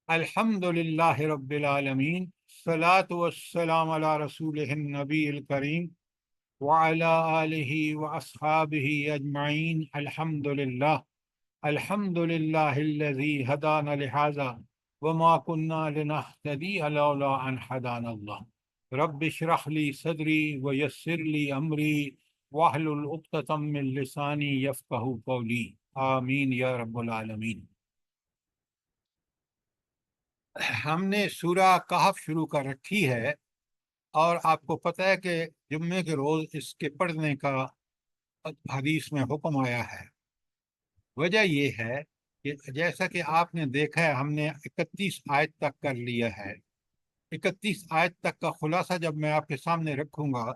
الحمدللہ رب العالمین، الصلاۃ والسلام علی رسولہ النبی الکریم وعلی آلہ واصحابہ اجمعین۔ الحمدللہ الحمدللہ الذی ہدانا لہذا وما كنا لنہتدی لولا ان ہدانا اللہ۔ رب اشرح لی صدری ویسر لی امری واحلل عقدۃ من لسانی یفقہوا قولی، آمین یا رب العالمین۔ ہم نے سورہ کہف شروع کر رکھی ہے، اور آپ کو پتہ ہے کہ جمعے کے روز اس کے پڑھنے کا حدیث میں حکم آیا ہے۔ وجہ یہ ہے کہ جیسا کہ آپ نے دیکھا ہے، ہم نے 31 آیت تک کر لیا ہے۔ 31 آیت تک کا خلاصہ جب میں آپ کے سامنے رکھوں گا،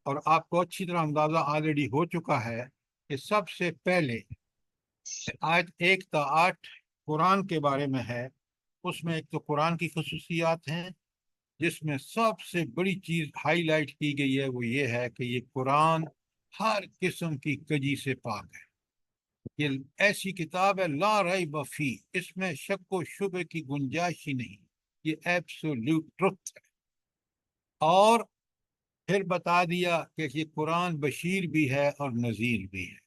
اور آپ کو اچھی طرح اندازہ آلریڈی ہو چکا ہے کہ سب سے پہلے آیت 1 تا 8 قرآن کے بارے میں ہے۔ اس میں ایک تو قرآن کی خصوصیات ہیں، جس میں سب سے بڑی چیز ہائی لائٹ کی گئی ہے، وہ یہ ہے کہ یہ قرآن ہر قسم کی کجی سے پاک ہے۔ یہ ایسی کتاب ہے لا ریب فی، اس میں شک و شبہ کی گنجائش ہی نہیں، یہ ایبسولوٹ ٹروتھ ہے۔ اور پھر بتا دیا کہ یہ قرآن بشیر بھی ہے اور نذیر بھی ہے۔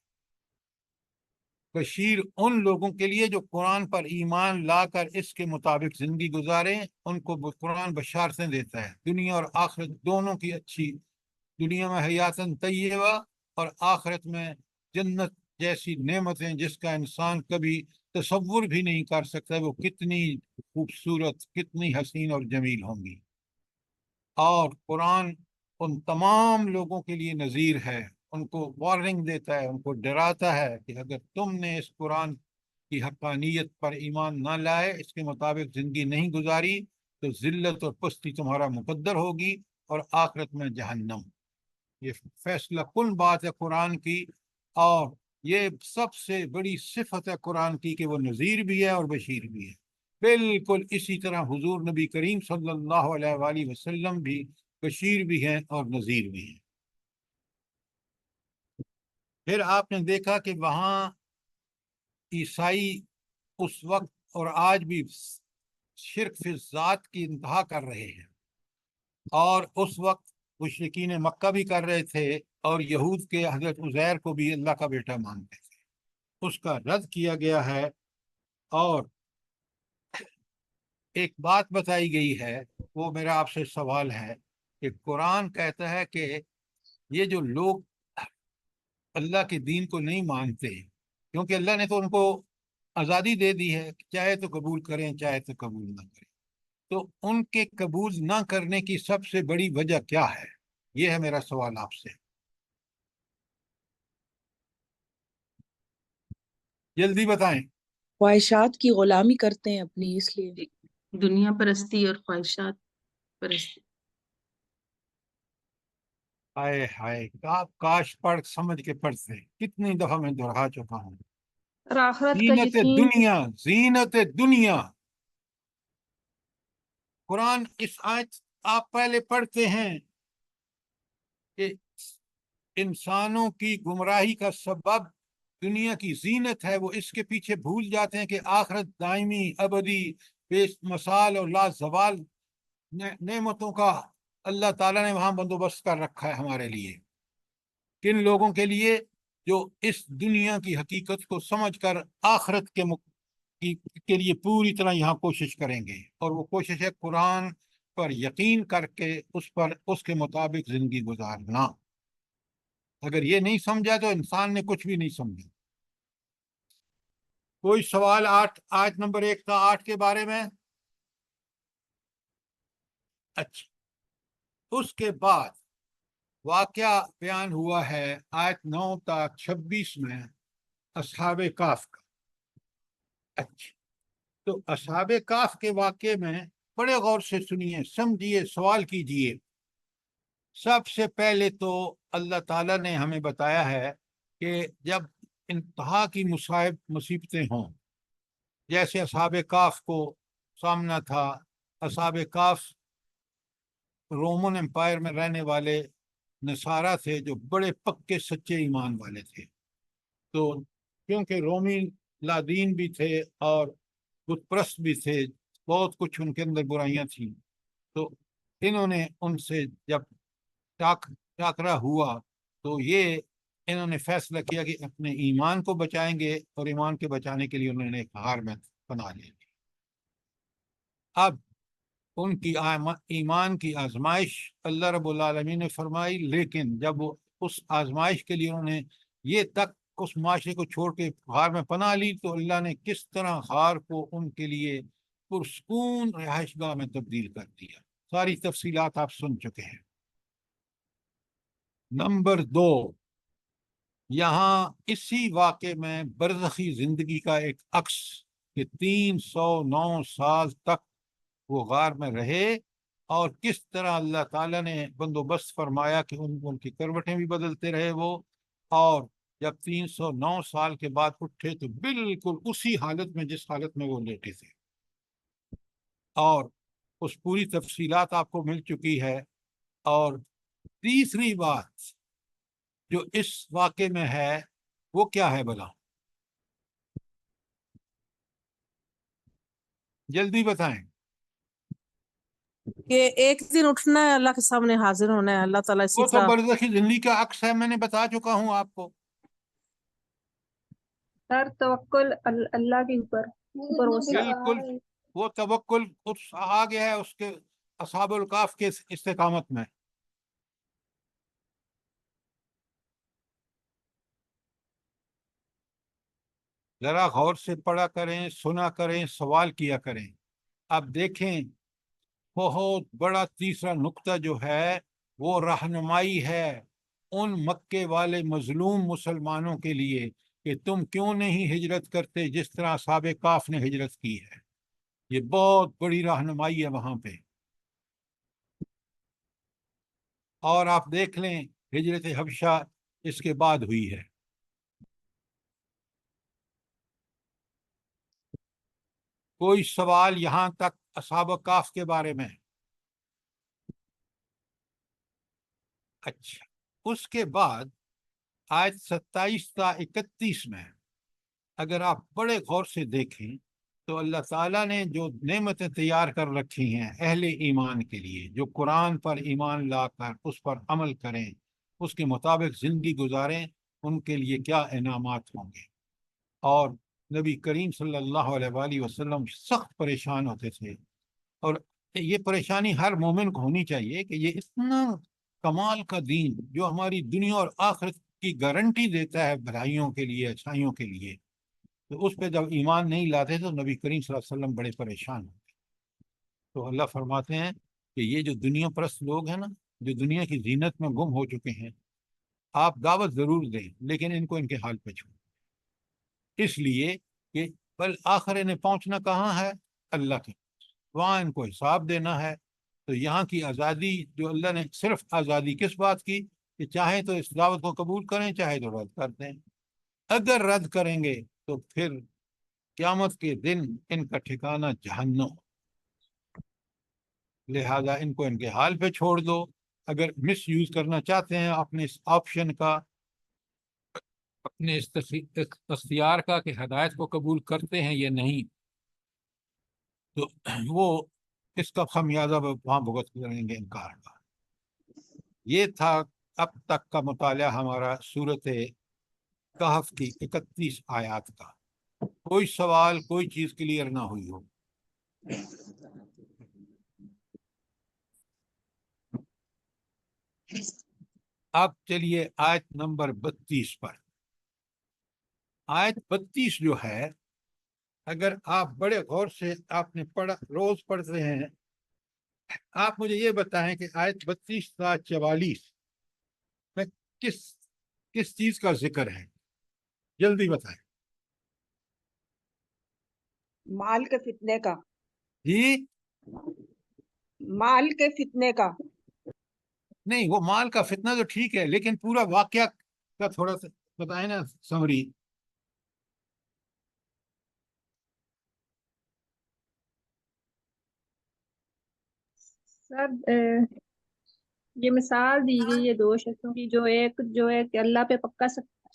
بشیر ان لوگوں کے لیے جو قرآن پر ایمان لا کر اس کے مطابق زندگی گزاریں، ان کو قرآن بشارتیں دیتا ہے، دنیا اور آخرت دونوں کی اچھی، دنیا میں حیاتن طیبہ اور آخرت میں جنت جیسی نعمتیں جس کا انسان کبھی تصور بھی نہیں کر سکتا، وہ کتنی خوبصورت، کتنی حسین اور جمیل ہوں گی۔ اور قرآن ان تمام لوگوں کے لیے نذیر ہے، ان کو وارننگ دیتا ہے، ان کو ڈراتا ہے کہ اگر تم نے اس قرآن کی حقانیت پر ایمان نہ لائے، اس کے مطابق زندگی نہیں گزاری، تو ذلت اور پستی تمہارا مقدر ہوگی، اور آخرت میں جہنم۔ یہ فیصلہ کن بات ہے قرآن کی، اور یہ سب سے بڑی صفت ہے قرآن کی کہ وہ نذیر بھی ہے اور بشیر بھی ہے۔ بالکل اسی طرح حضور نبی کریم صلی اللہ علیہ وآلہ وسلم بھی بشیر بھی ہیں اور نذیر بھی ہیں۔ پھر آپ نے دیکھا کہ وہاں عیسائی اس وقت اور آج بھی شرک فی ذات کی انتہا کر رہے ہیں، اور اس وقت مشرکین مکہ بھی کر رہے تھے، اور یہود کے حضرت عزیر کو بھی اللہ کا بیٹا مانتے تھے۔ اس کا رد کیا گیا ہے، اور ایک بات بتائی گئی ہے، وہ میرا آپ سے سوال ہے کہ قرآن کہتا ہے کہ یہ جو لوگ اللہ کے دین کو نہیں مانتے، کیونکہ اللہ نے تو ان کو آزادی دے دی ہے، چاہے تو قبول کریں چاہے تو قبول نہ کریں، تو ان کے قبول نہ کرنے کی سب سے بڑی وجہ کیا ہے؟ یہ ہے میرا سوال آپ سے، جلدی بتائیں۔ خواہشات کی غلامی کرتے ہیں اپنی، اس لیے دنیا پرستی اور خواہشات پرستی۔ ہائے ہائے، کاش پڑھ سمجھ کے پڑھتے، کتنی دفعہ میں دہرا چکا ہوں۔ اور آخرت کا زینت یقین۔ دنیا، زینت دنیا۔ قرآن اس آیت آپ پہلے پڑھتے ہیں کہ انسانوں کی گمراہی کا سبب دنیا کی زینت ہے، وہ اس کے پیچھے بھول جاتے ہیں کہ آخرت دائمی، ابدی، بے مثال اور لا زوال نعمتوں کا اللہ تعالیٰ نے وہاں بندوبست کر رکھا ہے ہمارے لیے۔ کن لوگوں کے لیے؟ جو اس دنیا کی حقیقت کو سمجھ کر آخرت کے لیے پوری طرح یہاں کوشش کریں گے، اور وہ کوشش ہے قرآن پر یقین کر کے اس کے مطابق زندگی گزارنا۔ اگر یہ نہیں سمجھا تو انسان نے کچھ بھی نہیں سمجھا۔ کوئی سوال آیت نمبر 1 تا 8 کے بارے میں؟ اچھا، اس کے بعد واقعہ بیان ہوا ہے آیت 9 تا 26 میں اصحاب کہف کا۔ اچھا، تو اصحاب کہف کے واقعے میں بڑے غور سے سنیے، سمجھیے، سوال کیجئے۔ سب سے پہلے تو اللہ تعالیٰ نے ہمیں بتایا ہے کہ جب انتہا کی مصیبتیں ہوں، جیسے اصحاب کہف کو سامنا تھا۔ اصحاب کہف رومن امپائر میں رہنے والے نصارہ تھے، جو بڑے پکے سچے ایمان والے تھے، تو کیونکہ رومی لادین بھی تھے اور بت پرست بھی تھے، بہت کچھ ان کے اندر برائیاں تھیں. تو انہوں نے ان سے جب ٹاکرا ہوا تو یہ انہوں نے فیصلہ کیا کہ اپنے ایمان کو بچائیں گے، اور ایمان کے بچانے کے لیے انہوں نے ایک غار میں پناہ لے لی. اب ان کی ایمان کی آزمائش اللہ رب العالمین نے فرمائی، لیکن جب وہ اس آزمائش کے لیے انہوں نے یہ تک اس معاشرے کو چھوڑ کے غار میں پناہ لی، تو اللہ نے کس طرح غار کو ان کے لیے پرسکون رہائش گاہ میں تبدیل کر دیا. ساری تفصیلات آپ سن چکے ہیں. نمبر 2، یہاں اسی واقعے میں برزخی زندگی کا ایک عکس کہ 309 سال تک وہ غار میں رہے، اور کس طرح اللہ تعالیٰ نے بندوبست فرمایا کہ ان کی کروٹیں بھی بدلتے رہے وہ، اور جب 309 سال کے بعد اٹھے تو بالکل اسی حالت میں جس حالت میں وہ لیٹے تھے. اور اس پوری تفصیلات آپ کو مل چکی ہے. اور تیسری بات جو اس واقعے میں ہے وہ کیا ہے بلا؟ جلدی بتائیں. کہ ایک دن اٹھنا ہے، اللہ کے سامنے حاضر ہونا ہے. اللہ تعالیٰ اسی وہ تو طرح برزخی زندگی کا عکس ہے، میں نے بتا چکا ہوں آپ کو. سر توکل اللہ کے اوپر بالکل وہ توکل اس آ گیا ہے اس کے اصحاب الکاف کے استقامت میں. ذرا غور سے پڑھا کریں، سنا کریں، سوال کیا کریں. اب دیکھیں بہت بڑا تیسرا نقطہ جو ہے وہ رہنمائی ہے ان مکے والے مظلوم مسلمانوں کے لیے کہ تم کیوں نہیں ہجرت کرتے جس طرح اصحاب کاف نے ہجرت کی ہے. یہ بہت بڑی رہنمائی ہے وہاں پہ. اور آپ دیکھ لیں ہجرت حبشہ اس کے بعد ہوئی ہے. کوئی سوال یہاں تک اصحاب کاف کے بارے میں؟ اچھا، اس کے بعد آیت 27 تا 31 میں اگر آپ بڑے غور سے دیکھیں تو اللہ تعالیٰ نے جو نعمتیں تیار کر رکھی ہیں اہل ایمان کے لیے، جو قرآن پر ایمان لا کر اس پر عمل کریں، اس کے مطابق زندگی گزاریں، ان کے لیے کیا انعامات ہوں گے. اور نبی کریم صلی اللہ علیہ وآلہ وسلم سخت پریشان ہوتے تھے، اور یہ پریشانی ہر مومن کو ہونی چاہیے کہ یہ اتنا کمال کا دین جو ہماری دنیا اور آخرت کی گارنٹی دیتا ہے بھلائیوں کے لیے، اچھائیوں کے لیے، تو اس پہ جب ایمان نہیں لاتے تو نبی کریم صلی اللہ علیہ وسلم بڑے پریشان ہوتے. تو اللہ فرماتے ہیں کہ یہ جو دنیا پرست لوگ ہیں نا، جو دنیا کی زینت میں گم ہو چکے ہیں، آپ دعوت ضرور دیں لیکن ان کو ان کے حال پہ چھوڑیں، اس لیے کہ بل آخر انہیں پہنچنا کہاں ہے؟ اللہ کے، وہاں ان کو حساب دینا ہے. تو یہاں کی آزادی جو اللہ نے صرف آزادی کس بات کی کہ چاہے تو اس دعوت کو قبول کریں، چاہے تو رد کر دیں. اگر رد کریں گے تو پھر قیامت کے دن ان کا ٹھکانہ جہنم. لہذا ان کو ان کے حال پہ چھوڑ دو. اگر مس یوز کرنا چاہتے ہیں اپنے اس آپشن کا، اپنے اختیار کا کہ ہدایت کو قبول کرتے ہیں یا نہیں، تو وہ اس کا خمیازہ وہاں بھگت کریں گے انکار کا. یہ تھا اب تک کا مطالعہ ہمارا سورۃ کہف کی 31 آیات کا. کوئی سوال، کوئی چیز کلیئر نہ ہوئی ہو؟ اب چلیے آیت نمبر 32 پر. آیت 32 جو ہے، اگر آپ بڑے غور سے آپ نے پڑھا، روز پڑھتے ہیں، آپ مجھے یہ بتائیں کہ آیت 32 تا 44 میں کس چیز کا ذکر ہے؟ جلدی بتائیں. مال کے فتنے کا. جی مال کے فتنے کا. نہیں، وہ مال کا فتنہ تو ٹھیک ہے، لیکن پورا واقعہ کا تھوڑا سا بتائیں نا سمری. سر یہ مثال دی گئی ہے دو شخصوں کی، جو ایک اللہ پہ پکا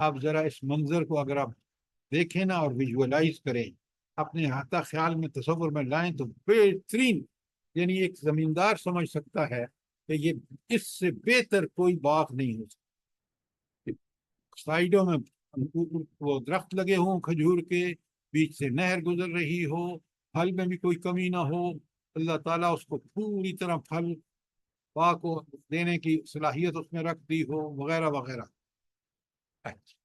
آپ ذرا اس منظر کو اگر آپ دیکھیں نا اور ویژولائز کریں، اپنے ہاتھا خیال میں تصور میں لائیں تو بہترین، یعنی ایک زمیندار سمجھ سکتا ہے کہ یہ اس سے بہتر کوئی باغ نہیں ہو سکتا۔ سائیڈوں میں وہ درخت لگے ہوں کھجور کے، بیچ سے نہر گزر رہی ہو، پھل میں بھی کوئی کمی نہ ہو، اللہ تعالیٰ اس کو پوری طرح پھل باغ کو دینے کی صلاحیت اس میں رکھ دی ہو، وغیرہ وغیرہ۔ اچھا،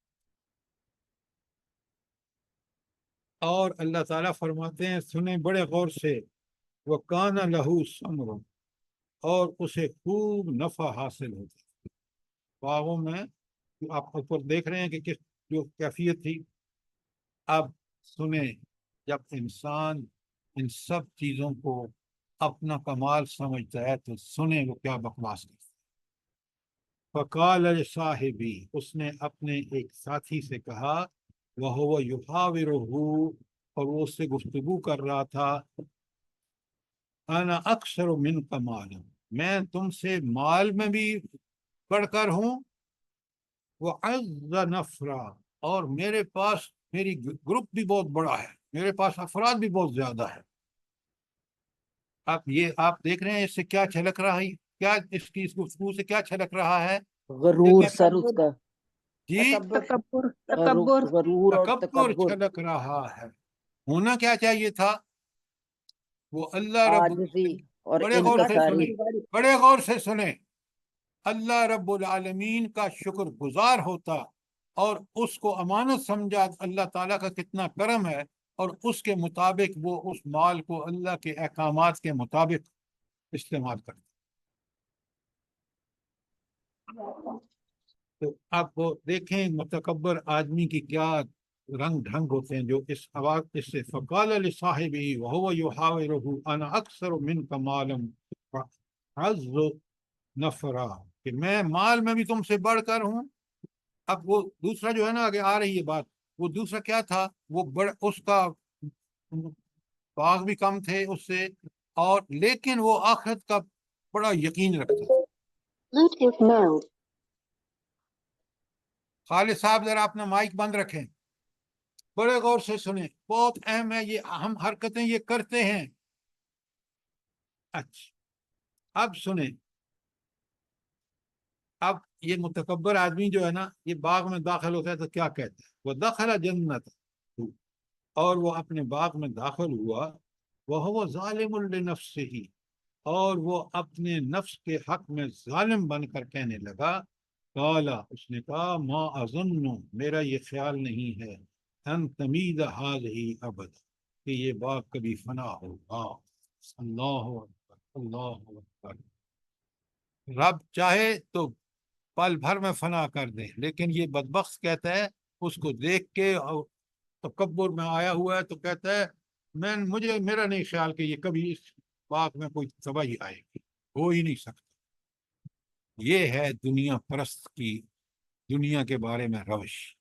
اور اللہ تعالیٰ فرماتے ہیں، سنیں بڑے غور سے، وَكَانَ لَهُ ثَمْرٌ، اور اسے خوب نفع حاصل ہوتا ہے۔ باغوں میں آپ اوپر دیکھ رہے ہیں کہ کس جو کیفیت تھی۔ اب سنیں، جب انسان ان سب چیزوں کو اپنا کمال سمجھتا ہے تو سنیں وہ کیا بکواس کرتا ہے۔ فَقَالَ لِصَاحِبِهِ، اس نے اپنے ایک ساتھی سے کہا، وَهُوَ يُحَاوِرُهُ، اور وہ اس سے گفتگو کر رہا تھا، انا اکثر منک مالا، میں تم سے مال میں بھی بڑھ کر ہوں، وعز نفرا، اور میرے پاس میری گروپ بھی بہت بڑا ہے، میرے پاس افراد بھی بہت زیادہ ہے۔ آپ دیکھ رہے ہیں اس سے کیا چھلک رہا ہے، کیا اس کی اس گفتگو سے کیا چھلک رہا ہے؟ غرور دیکھیں، سر اس کا، جی، تکبر تکبر غرور اور تکبر تکبر، چھلک رہا ہے۔ ہونا کیا چاہیے تھا؟ وہ اللہ رب عاجزی اور بڑے غور سے انکساری۔ سنیں، بڑے غور سے سنیں، اللہ رب العالمین کا شکر گزار ہوتا اور اس کو امانت سمجھا اللہ تعالیٰ کا کتنا کرم ہے، اور اس کے مطابق وہ اس مال کو اللہ کے احکامات کے مطابق استعمال کرتا۔ تو آپ وہ دیکھیں متکبر آدمی کی کیا رنگ ڈھنگ ہوتے ہیں، جو اس آواز اس سے فقال لصاحبہ وهو يحاورہ انا اکثر منک مالا وعز نفرا، کہ میں مال میں بھی تم سے بڑھ کر ہوں۔ اب وہ دوسرا جو ہے نا، آگے آ رہی ہے بات، وہ دوسرا کیا تھا؟ وہ اس کا باغ بھی کم تھے اس سے، اور لیکن وہ آخرت کا بڑا یقین رکھتا۔ خالد صاحب ذرا اپنا مائک بند رکھیں، بڑے غور سے سنیں، بہت اہم ہے یہ، ہم حرکتیں یہ کرتے ہیں۔ اچھا، اب سنیں، اب یہ متکبر آدمی جو ہے نا، یہ باغ میں داخل ہوتا ہے تو کیا کہتا ہے؟ وہ دخل جنت، اور وہ اپنے باغ میں داخل ہوا، وہ ظالم لنفسہ، اور وہ اپنے نفس کے حق میں ظالم بن کر کہنے لگا، قالا، اس نے کہا، ما اظن، میرا یہ خیال نہیں ہے، ان تمید ہذہ ابدا، کہ یہ باغ کبھی فنا ہوگا۔ اللہ اکبر، اللہ اکبر۔ رب چاہے تو پل بھر میں فنا کر دے، لیکن یہ بدبخت کہتا ہے، اس کو دیکھ کے اور تکبر میں آیا ہوا ہے تو کہتا ہے، میرا نہیں خیال کہ یہ کبھی اس باغ میں کوئی تباہی آئے گی، ہو ہی نہیں سکتا۔ یہ ہے دنیا پرست کی دنیا کے بارے میں روش۔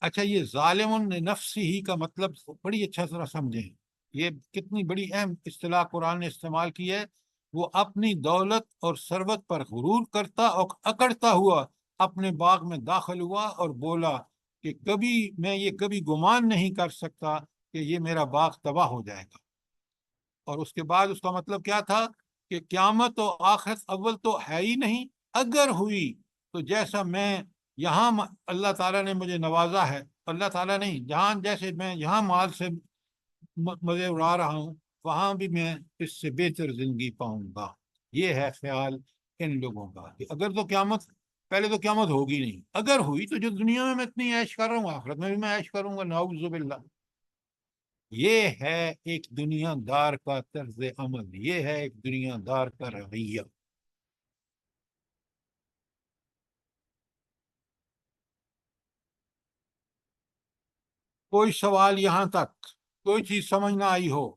اچھا، یہ ظالم نفسی ہی کا مطلب بڑی اچھا طرح سمجھیں، یہ کتنی بڑی اہم اصطلاح قرآن نے استعمال کی ہے۔ وہ اپنی دولت اور ثروت پر غرور کرتا اور اکڑتا ہوا اپنے باغ میں داخل ہوا اور بولا کہ میں یہ کبھی گمان نہیں کر سکتا کہ یہ میرا باغ تباہ ہو جائے گا۔ اور اس کے بعد اس کا مطلب کیا تھا کہ قیامت و آخرت اول تو ہے ہی نہیں، اگر ہوئی تو جیسا میں یہاں اللہ تعالیٰ نے مجھے نوازا ہے، اللہ تعالیٰ نہیں، جہاں جیسے میں یہاں مال سے مزے اڑا رہا ہوں، وہاں بھی میں اس سے بہتر زندگی پاؤں گا۔ یہ ہے خیال ان لوگوں کا کہ اگر تو قیامت، پہلے تو قیامت ہوگی نہیں، اگر ہوئی تو جو دنیا میں اتنی عیش کر رہا ہوں آخرت میں بھی میں عیش کروں گا، نعوذ باللہ۔ یہ ہے ایک دنیا دار کا طرز عمل، یہ ہے ایک دنیا دار کا رویہ۔ کوئی سوال یہاں تک؟ کوئی چیز سمجھ نہ آئی ہو؟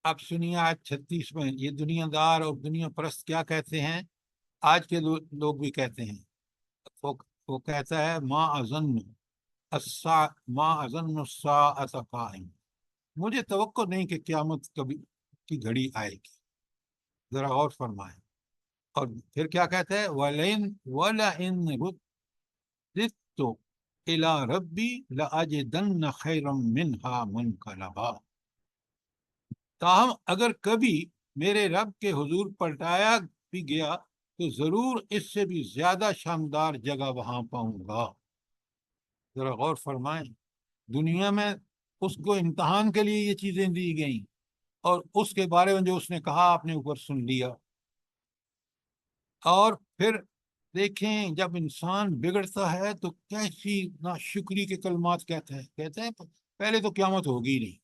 اب سنیے آج 36 میں یہ دنیا دار اور دنیا پرست کیا کہتے ہیں، آج کے لوگ بھی کہتے ہیں۔ وہ کہتا ہے، ما اظن الساعۃ قائم، مجھے توقع نہیں کہ قیامت کبھی کی گھڑی آئے گی۔ ذرا غور فرمائیں. اور پھر کیا کہتے ہیں؟ وَلَئِن رُدِدتُّ إِلَىٰ رَبِّي لَأَجِدَنَّ خَيْرًا مِّنْهَا مُنقَلَبًا. تاہم اگر کبھی میرے رب کے حضور پلٹایا بھی گیا تو ضرور اس سے بھی زیادہ شاندار جگہ وہاں پاؤں گا. ذرا غور فرمائیں. دنیا میں اس کو امتحان کے لیے یہ چیزیں دی گئیں اور اس کے بارے میں جو اس نے کہا آپ نے اوپر سن لیا. اور پھر دیکھیں جب انسان بگڑتا ہے تو کیسی ناشکری کے کلمات کہتے ہیں پہلے تو قیامت ہوگی نہیں،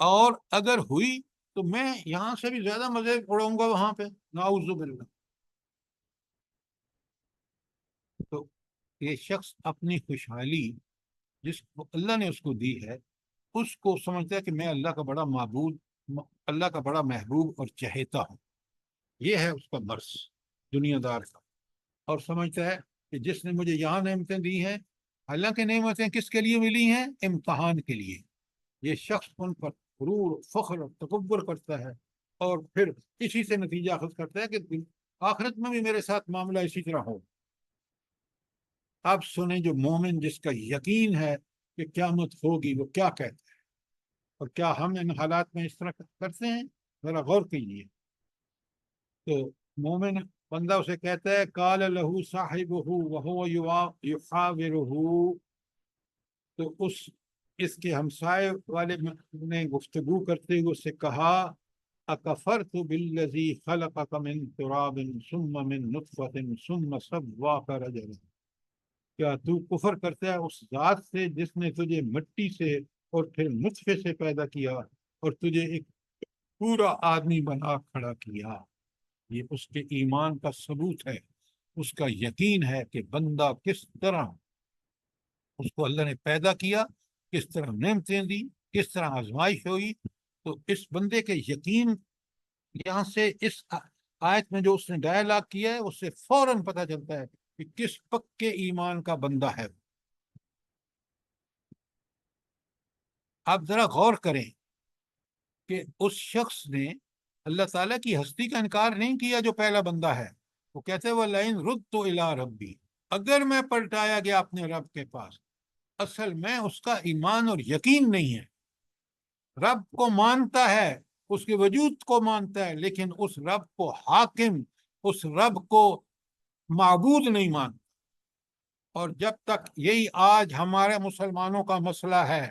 اور اگر ہوئی تو میں یہاں سے بھی زیادہ مزے اڑاؤں گا وہاں پہ، نعوذ باللہ. تو یہ شخص اپنی خوشحالی جس کو اللہ نے اس کو دی ہے اس کو سمجھتا ہے کہ میں اللہ کا بڑا معبود، اللہ کا بڑا محبوب اور چہیتا ہوں. یہ ہے اس کا مرض دنیا دار کا. اور سمجھتا ہے کہ جس نے مجھے یہاں نعمتیں دی ہیں، حالانکہ نعمتیں کس کے لیے ملی ہیں؟ امتحان کے لیے. یہ شخص ان پر غرور، فخر اور تکبر کرتا ہے اور پھر اسی سے نتیجہ اخذ کرتا ہے کہ آخرت میں بھی میرے ساتھ معاملہ اسی طرح ہو. اب سنیں جو مومن جس کا یقین ہے کہ قیامت ہوگی وہ کیا کہتا ہے. اور کیا ہم ان حالات میں اس طرح کرتے ہیں؟ ذرا غور کیجیے. تو مومن بندہ اسے کہتا ہے قال لہ صاحبہ وہو یحاورہ، تو اس کے ہمسائے والے نے گفتگو کرتے ہوئے اسے کہا اکفرت بالذی خلقک من تراب ثم من نطفۃ ثم سواک رجلا. کیا تو کفر کرتا ہے اس ذات سے جس نے تجھے مٹی سے اور پھر نطفے سے پیدا کیا اور تجھے ایک پورا آدمی بنا کھڑا کیا. یہ اس کے ایمان کا ثبوت ہے، اس کا یقین ہے کہ بندہ کس طرح اس کو اللہ نے پیدا کیا، کس طرح نعمتیں دی، کس طرح آزمائش ہوئی. تو اس بندے کے یقین یہاں سے اس آیت میں جو اس نے ڈائلاگ کیا ہے اس سے فوراً پتہ چلتا ہے کہ کس پکے ایمان کا بندہ ہے. آپ ذرا غور کریں کہ اس شخص نے اللہ تعالیٰ کی ہستی کا انکار نہیں کیا جو پہلا بندہ ہے. وہ کہتے ہیں وَلَئِن رُدْتُ إِلَىٰ رَبِّي، اگر میں پلٹایا گیا اپنے رب کے پاس. اصل میں اس کا ایمان اور یقین نہیں ہے. رب کو مانتا ہے، اس کے وجود کو مانتا ہے، لیکن اس رب کو حاکم، اس رب کو معبود نہیں مانتا. اور جب تک یہی آج ہمارے مسلمانوں کا مسئلہ ہے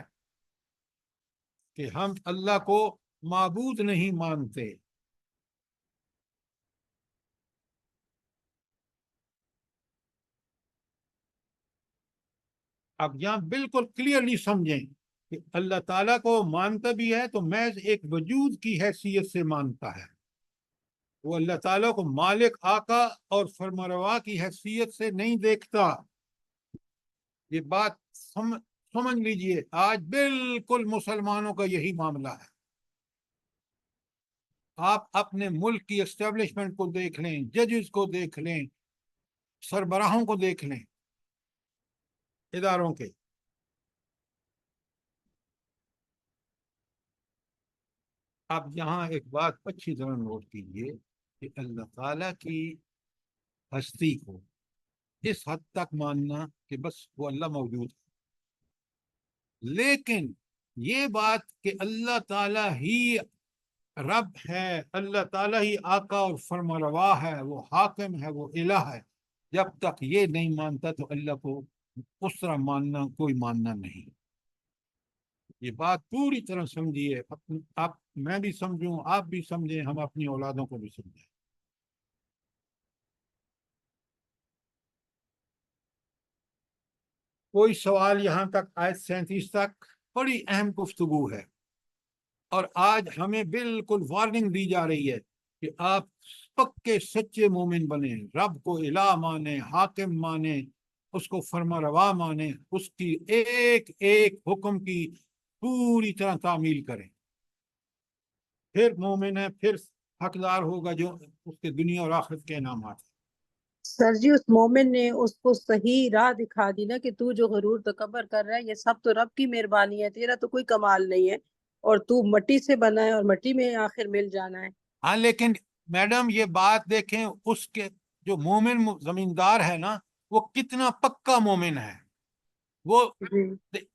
کہ ہم اللہ کو معبود نہیں مانتے. اب یہاں بالکل کلیئرلی سمجھیں کہ اللہ تعالیٰ کو مانتا بھی ہے تو محض ایک وجود کی حیثیت سے مانتا ہے. وہ اللہ تعالیٰ کو مالک، آقا اور فرمانروا کی حیثیت سے نہیں دیکھتا. یہ بات سمجھ لیجئے. آج بالکل مسلمانوں کا یہی معاملہ ہے. آپ اپنے ملک کی اسٹیبلشمنٹ کو دیکھ لیں، ججز کو دیکھ لیں، سربراہوں کو دیکھ لیں اداروں کے. اب یہاں ایک بات اچھی طرح نوٹ کیجیے کہ اللہ تعالیٰ کی ہستی کو اس حد تک ماننا کہ بس وہ اللہ موجود ہے، لیکن یہ بات کہ اللہ تعالیٰ ہی رب ہے، اللہ تعالیٰ ہی آقا اور فرمانروا ہے، وہ حاکم ہے، وہ الہ ہے، جب تک یہ نہیں مانتا تو اللہ کو اس طرح ماننا کوئی ماننا نہیں. یہ بات پوری طرح سمجھیے. آپ میں بھی سمجھوں، آپ بھی سمجھیں، ہم اپنی اولادوں کو بھی سمجھیں. کوئی سوال یہاں تک آیت 37 تک بڑی اہم گفتگو ہے، اور آج ہمیں بالکل وارننگ دی جا رہی ہے کہ آپ پکے سچے مومن بنیں، رب کو الہ مانیں، حاکم مانیں، اس کو فرما روا مانیں، اس کی ایک ایک حکم کی پوری طرح تعمیل کریں. پھر مومن ہے، پھر حقدار ہوگا جو اس کے دنیا اور آخرت کے انعامات ہیں. سر جی اس مومن نے اس کو صحیح راہ دکھا دی نا کہ تو جو غرور تکبر کر رہا ہے یہ سب تو رب کی مہربانی ہے، تیرا تو کوئی کمال نہیں ہے، اور تو مٹی سے بنا ہے اور مٹی میں آخر مل جانا ہے. ہاں لیکن میڈم یہ بات دیکھیں، اس کے جو مومن زمیندار ہے نا، وہ کتنا پکا مومن ہے. وہ جی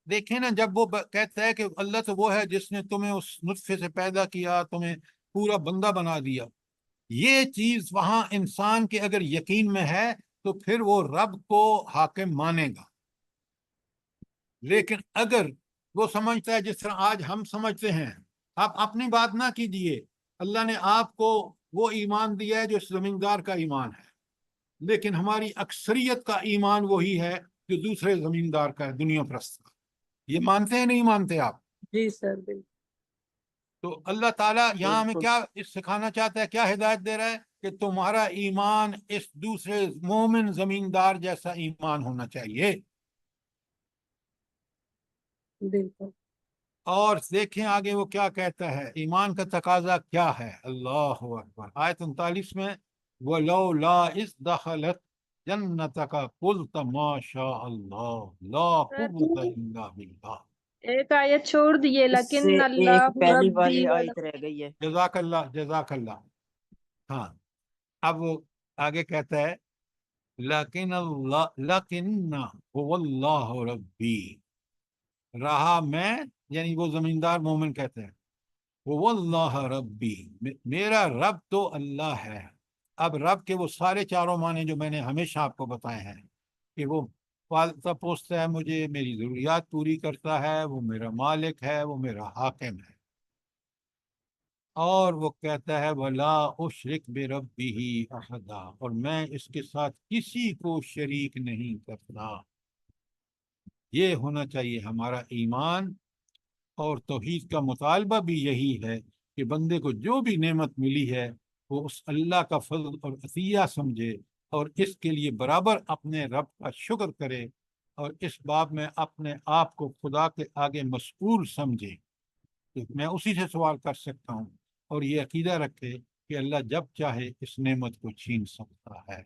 دیکھیں نا، جب وہ کہتا ہے کہ اللہ تو وہ ہے جس نے تمہیں اس نطفے سے پیدا کیا، تمہیں پورا بندہ بنا دیا، یہ چیز وہاں انسان کے اگر یقین میں ہے تو پھر وہ رب کو حاکم مانے گا. لیکن اگر وہ سمجھتا ہے جس طرح آج ہم سمجھتے ہیں، آپ اپنی بات نہ کیجئے، اللہ نے آپ کو وہ ایمان دیا ہے جو اس زمیندار کا ایمان ہے، لیکن ہماری اکثریت کا ایمان وہی ہے جو دوسرے زمیندار کا ہے، دنیا پرست کا. یہ مانتے ہیں نہیں مانتے آپ؟ جی سر بالکل. تو اللہ تعالیٰ یہاں ہمیں بالکل. کیا سکھانا چاہتا ہے، کیا ہدایت دے رہا ہے کہ تمہارا ایمان اس دوسرے مومن زمیندار جیسا ایمان ہونا چاہیے. بالکل. اور دیکھیں آگے وہ کیا کہتا ہے، ایمان کا تقاضا کیا ہے. اللہ اکبر. آیت 39 میں وَلَوْلَا إِذْ دَخَلَتْ جَنَّتَكَ قُلْتَ مَا شَاءَ اللَّهُ لَا قُوَّةَ إِلَّا بِاللَّهِ. ایک آیت چھوڑ دیے، اس سے لیکن ایک اللہ پہلی ربی والی ولا آیت رہ گئی ہے. جزاک اللہ جزاک اللہ. ہاں اب وہ آگے کہتا ہے لیکن هو اللہ ربی، رہا میں، یعنی وہ زمیندار مومن کہتے ہیں وہ اللہ ربی، میرا رب تو اللہ ہے. اب رب کے وہ سارے چاروں معنی جو میں نے ہمیشہ آپ کو بتائے ہیں، کہ وہ پالتا پوستا ہے مجھے، میری ضروریات پوری کرتا ہے، وہ میرا مالک ہے، وہ میرا حاکم ہے. اور وہ کہتا ہے وَلَا أُشْرِكْ بِرَبِّهِ أَحَدًا، اور میں اس کے ساتھ کسی کو شریک نہیں کرتا. یہ ہونا چاہیے ہمارا ایمان. اور توحید کا مطالبہ بھی یہی ہے کہ بندے کو جو بھی نعمت ملی ہے وہ اس اللہ کا فضل اور عطیہ سمجھے، اور اس کے لیے برابر اپنے رب کا شکر کرے، اور اس باب میں اپنے آپ کو خدا کے آگے مسئول سمجھے کہ میں اسی سے سوال کر سکتا ہوں، اور یہ عقیدہ رکھے کہ اللہ جب چاہے اس نعمت کو چھین سکتا ہے.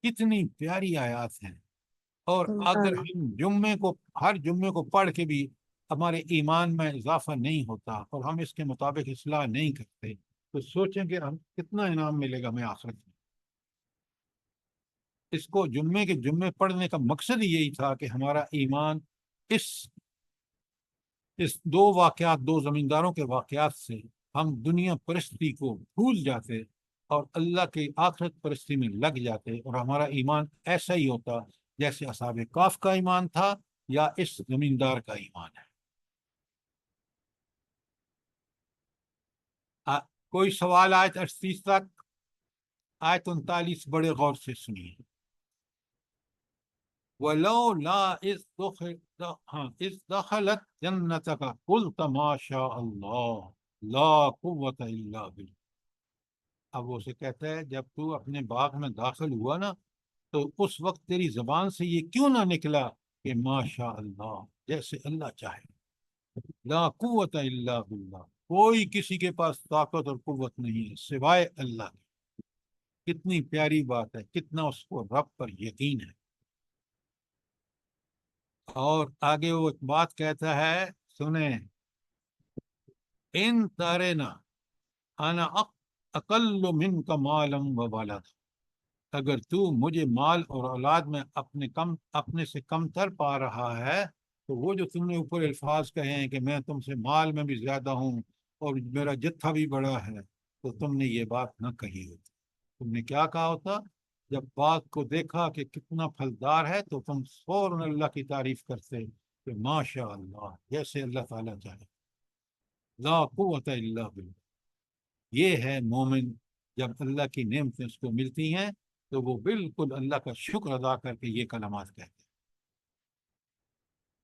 کتنی پیاری آیات ہیں. اور اگر ہم جمعے کو، ہر جمعے کو پڑھ کے بھی ہمارے ایمان میں اضافہ نہیں ہوتا اور ہم اس کے مطابق اصلاح نہیں کرتے، تو سوچیں کہ ہم کتنا انعام ملے گا ہمیں آخرت میں. اس کو جمعے کے جمعے پڑھنے کا مقصد ہی یہی تھا کہ ہمارا ایمان اس دو واقعات، دو زمینداروں کے واقعات سے ہم دنیا پرستی کو بھول جاتے اور اللہ کی آخرت پرستی میں لگ جاتے، اور ہمارا ایمان ایسا ہی ہوتا جیسے اصحاب کاف کا ایمان تھا یا اس زمیندار کا ایمان ہے. کوئی سوال آیت 38 تک؟ آیت 39 بڑے غور سے سنیے. وَلَوْلَا إِذْ دَخَلَتْ جَنَّتَكَ قُلْتَ مَا شَاءَ اللَّهُ لَا قُوَّةَ إِلَّا بِاللَّهِ. اب وہ اسے کہتا ہے جب تو اپنے باغ میں داخل ہوا نا، تو اس وقت تیری زبان سے یہ کیوں نہ نکلا کہ ما شاء اللہ، جیسے اللہ چاہے. لا قوت الا باللہ، کوئی کسی کے پاس طاقت اور قوت نہیں ہے سوائے اللہ کی. کتنی پیاری بات ہے، کتنا اس کو رب پر یقین ہے. اور آگے وہ ایک بات کہتا ہے، سنیں، ان تارنا انا اقل منک مالا و ولدا، اگر تو مجھے مال اور اولاد میں اپنے سے کم تر پا رہا ہے، تو وہ جو تم نے اوپر الفاظ کہے ہیں کہ میں تم سے مال میں بھی زیادہ ہوں اور میرا جتھا بھی بڑا ہے، تو تم نے یہ بات نہ کہی ہوتی. تم نے کیا کہا ہوتا؟ جب باغ کو دیکھا کہ کتنا پھلدار ہے تو تم فوراً اللہ کی تعریف کرتے کہ ماشاء اللہ، جیسے اللہ تعالیٰ چاہے. لا قوت الا باللہ. یہ ہے مومن، جب اللہ کی نعمتیں اس کو ملتی ہیں تو وہ بالکل اللہ کا شکر ادا کر کے یہ کلمات کہتے ہیں.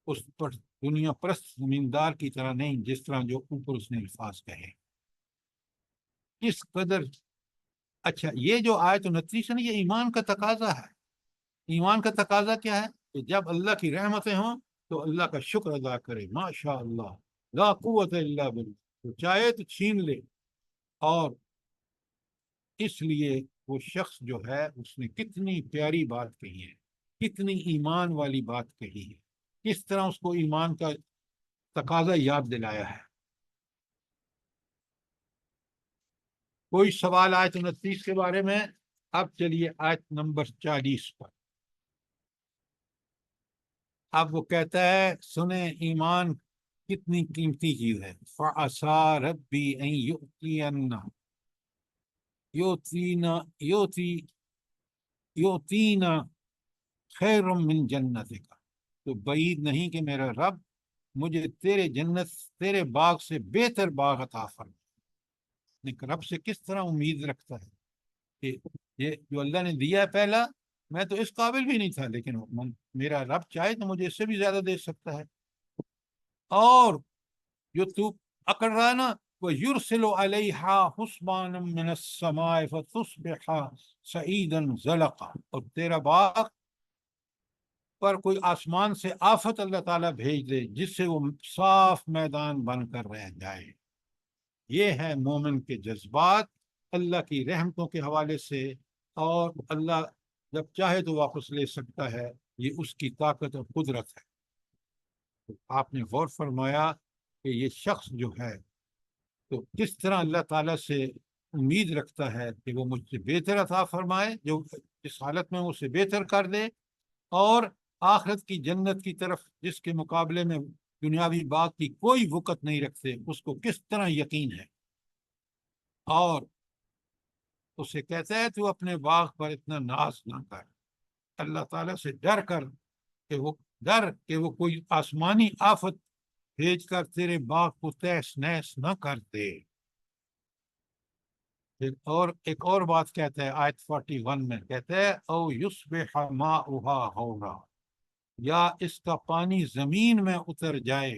اس پر دنیا پرست زمیندار کی طرح نہیں، جس طرح جو اوپر اس نے الفاظ کہے. کس قدر اچھا. یہ جو آیت 29 ہے نا، یہ ایمان کا تقاضا ہے. ایمان کا تقاضا کیا ہے؟ کہ جب اللہ کی رحمتیں ہوں تو اللہ کا شکر ادا کرے. ماشاء اللہ لا قوت الا باللہ، تو چاہے تو چھین لے. اور اس لیے وہ شخص جو ہے اس نے کتنی پیاری بات کہی ہے، کتنی ایمان والی بات کہی ہے، کس طرح اس کو ایمان کا تقاضا یاد دلایا ہے. کوئی سوال آیت 29 کے بارے میں؟ اب چلیے آیت نمبر 40 پر. اب وہ کہتا ہے سنیں ایمان کتنی قیمتی چیز ہے. فَعَسَىٰ رَبِّي أَن يُؤْتِينَا خَيْرٌ مِّن جَنَّتِكَ. تو بعید نہیں کہ میرا رب مجھے تیرے جنت تیرے باغ سے بہتر باغ عطا فرمائے. لیکن رب سے کس طرح امید رکھتا ہے کہ یہ جو اللہ نے دیا ہے پہلا، میں تو اس قابل بھی نہیں تھا، لیکن میرا رب چاہے تو مجھے اس سے بھی زیادہ دے سکتا ہے. اور جو تو اکڑ رہا ہے نا، وَيُرْسِلُ عَلَيْهَا حُسْبَانًا مِّنَ السَّمَاءِ فَتُصْبِحَ صَعِيدًا زَلَقًا. اور تیرا باغ پر کوئی آسمان سے آفت اللہ تعالیٰ بھیج دے جس سے وہ صاف میدان بن کر رہ جائے. یہ ہے مومن کے جذبات اللہ کی رحمتوں کے حوالے سے، اور اللہ جب چاہے تو واپس لے سکتا ہے، یہ اس کی طاقت اور قدرت ہے. تو آپ نے غور فرمایا کہ یہ شخص جو ہے تو کس طرح اللہ تعالیٰ سے امید رکھتا ہے کہ وہ مجھ سے بہتر عطا فرمائے، جو اس حالت میں اسے بہتر کر دے، اور آخرت کی جنت کی طرف جس کے مقابلے میں دنیاوی باغ کی کوئی وقت نہیں رکھتے، اس کو کس طرح یقین ہے. اور اسے کہتا ہے تو اپنے باغ پر اتنا ناز نہ کر، اللہ تعالیٰ سے ڈر کر کہ وہ کوئی آسمانی آفت بھیج کر تیرے باغ کو تہس نہس نہ کر دے. اور ایک اور بات کہتا ہے آیت 41 میں، کہتا ہے او یصبح ماؤہا غورا، یا اس کا پانی زمین میں اتر جائے،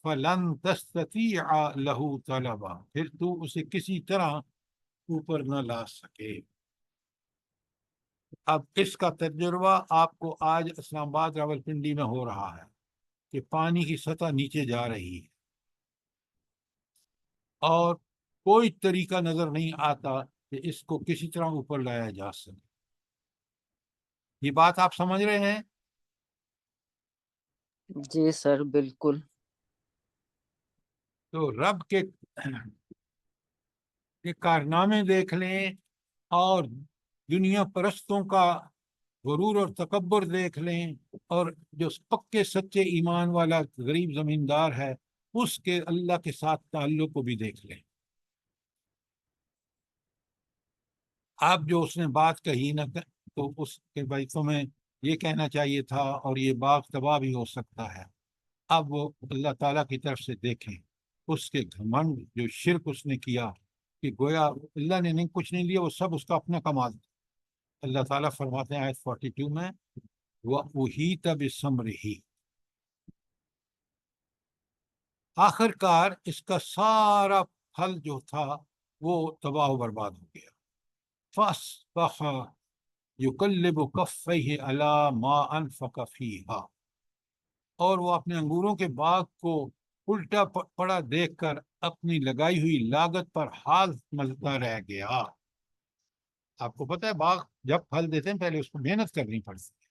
فلن تستطیع لہ طلبا، پھر تو اسے کسی طرح اوپر نہ لا سکے. اب اس کا تجربہ آپ کو آج اسلام آباد راولپنڈی میں ہو رہا ہے کہ پانی کی سطح نیچے جا رہی ہے اور کوئی طریقہ نظر نہیں آتا کہ اس کو کسی طرح اوپر لایا جا سکے. یہ بات آپ سمجھ رہے ہیں؟ جی سر بالکل. تو رب کے کارنامے دیکھ لیں اور دنیا پرستوں کا غرور اور تکبر دیکھ لیں، اور جو پکے سچے ایمان والا غریب زمیندار ہے اس کے اللہ کے ساتھ تعلق کو بھی دیکھ لیں. اب جو اس نے بات کہی نا تو اس کے بھائی تمہیں یہ کہنا چاہیے تھا اور یہ باغ تباہ بھی ہو سکتا ہے. اب وہ اللہ تعالیٰ کی طرف سے دیکھیں اس کے گھمنڈ جو شرک اس نے کیا کہ گویا اللہ نے کچھ نہیں لیا، وہ سب اس کا اپنا کمال. اللہ تعالیٰ فرماتے ہیں آیت 42 میں وَأُحِيطَ بِثَمَرِهِ، آخر کار اس کا سارا پھل جو تھا وہ تباہ و برباد ہو گیا. فَأَصْبَحَ يُقَلِّبُ كَفَّيْهِ عَلَى مَا أَنفَقَ فِيهَا، اور وہ اپنے انگوروں کے باغ کو الٹا پڑا دیکھ کر اپنی لگائی ہوئی لاگت پر ہاتھ ملتا رہ گیا. آپ کو پتہ ہے باغ جب پھل دیتے ہیں پہلے اس کو محنت کرنی پڑتی ہے،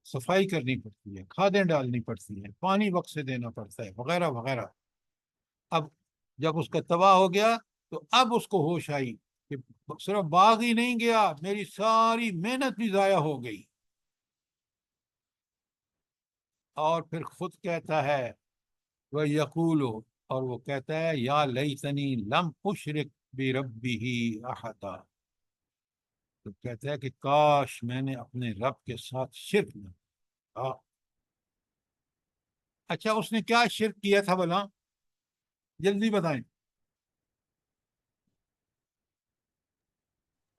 صفائی کرنی پڑتی ہے، کھادیں ڈالنی پڑتی ہیں، پانی وقت سے دینا پڑتا ہے، وغیرہ وغیرہ. اب جب اس کا تباہ ہو گیا تو اب اس کو ہوش آئی کہ صرف باغ ہی نہیں گیا، میری ساری محنت بھی ضائع ہو گئی. اور پھر خود کہتا ہے وہ یقول، اور وہ کہتا ہے یا لیتنی لم اشرک بربہ احدا، تو کہتا ہے کہ کاش میں نے اپنے رب کے ساتھ شرک نہ کیا. اچھا اس نے کیا شرک کیا تھا بھلا؟ جلدی بتائیں.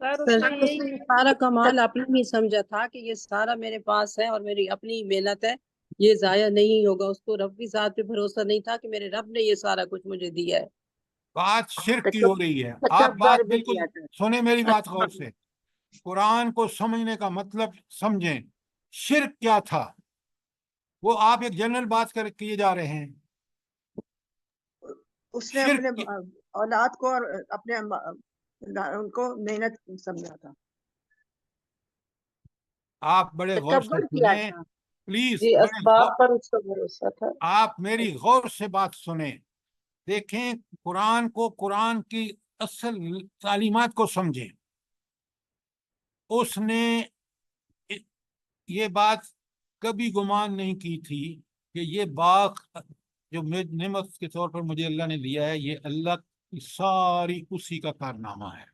سر اس سر نے اس یہی نے سارا کمال اپنا ہی سمجھا تھا کہ یہ سارا میرے پاس ہے اور میری اپنی محنت ہے، یہ ضائع نہیں ہوگا. اس کو رب کی ذات پہ بھروسہ نہیں تھا کہ میرے رب نے یہ سارا کچھ مجھے دیا ہے. بات شرک کی ہو رہی ہے. آپ تکبر بات بھی بالکل کیا تھا. سنیں، میری بات غور سے. قرآن کو سمجھنے کا مطلب سمجھیں. شرک کیا تھا؟ وہ آپ ایک جنرل بات کیے جا رہے ہیں. اس نے اپنے شرک اولاد کو اور اپنے ان کو محنت سمجھا تھا. آپ بڑے غور سے تکبر کیا سنیں تھا پلیز. جی، بڑے اسباب پر اس کا بھروسہ تھا. آپ میری غور سے بات سنیں. دیکھیں قرآن کو قرآن کی اصل تعلیمات کو سمجھیں. اس نے یہ بات کبھی گمان نہیں کی تھی کہ یہ باغ جو نعمت کے طور پر مجھے اللہ نے دیا ہے یہ اللہ کی ساری اسی کا کارنامہ ہے.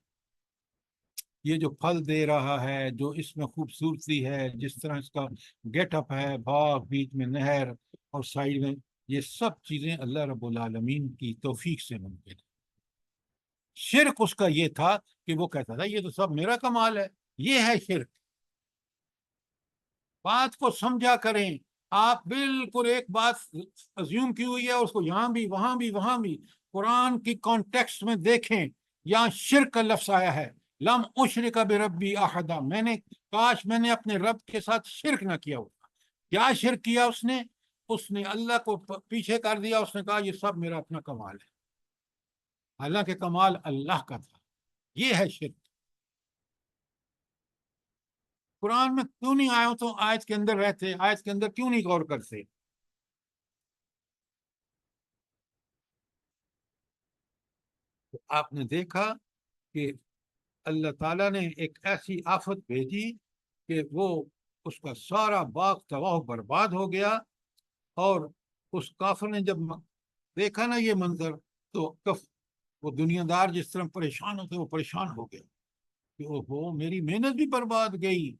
یہ جو پھل دے رہا ہے، جو اس میں خوبصورتی ہے، جس طرح اس کا گیٹ اپ ہے، باغ، بیچ میں نہر اور سائڈ میں، یہ سب چیزیں اللہ رب العالمین کی توفیق سے ممکن ہے. شرک اس کا یہ تھا کہ وہ کہتا تھا یہ تو سب میرا کمال ہے. یہ ہے شرک. بات کو سمجھا کریں. آپ بالکل ایک بات ازیوم کی ہوئی ہے، اس کو یہاں بھی وہاں بھی وہاں بھی قرآن کی کانٹیکسٹ میں دیکھیں. یہاں شرک کا لفظ آیا ہے، لم اشرک بربی احدا، میں نے کاش میں نے اپنے رب کے ساتھ شرک نہ کیا ہوتا. کیا شرک کیا اس نے اللہ کو پیچھے کر دیا. اس نے کہا یہ سب میرا اپنا کمال ہے، حالانکہ کمال اللہ کا تھا. یہ ہے شرک. قرآن میں کیوں نہیں آئے تو آیت کے اندر رہتے، آیت کے اندر کیوں نہیں غور کرتے؟ تو آپ نے دیکھا کہ اللہ تعالیٰ نے ایک ایسی آفت بھیجی کہ وہ اس کا سارا باغ تباہ و برباد ہو گیا. اور اس کافر نے جب دیکھا نا یہ منظر تو وہ دنیا دار جس طرح پریشان ہوتے وہ پریشان ہو گیا کہ اوہو میری محنت بھی برباد گئی.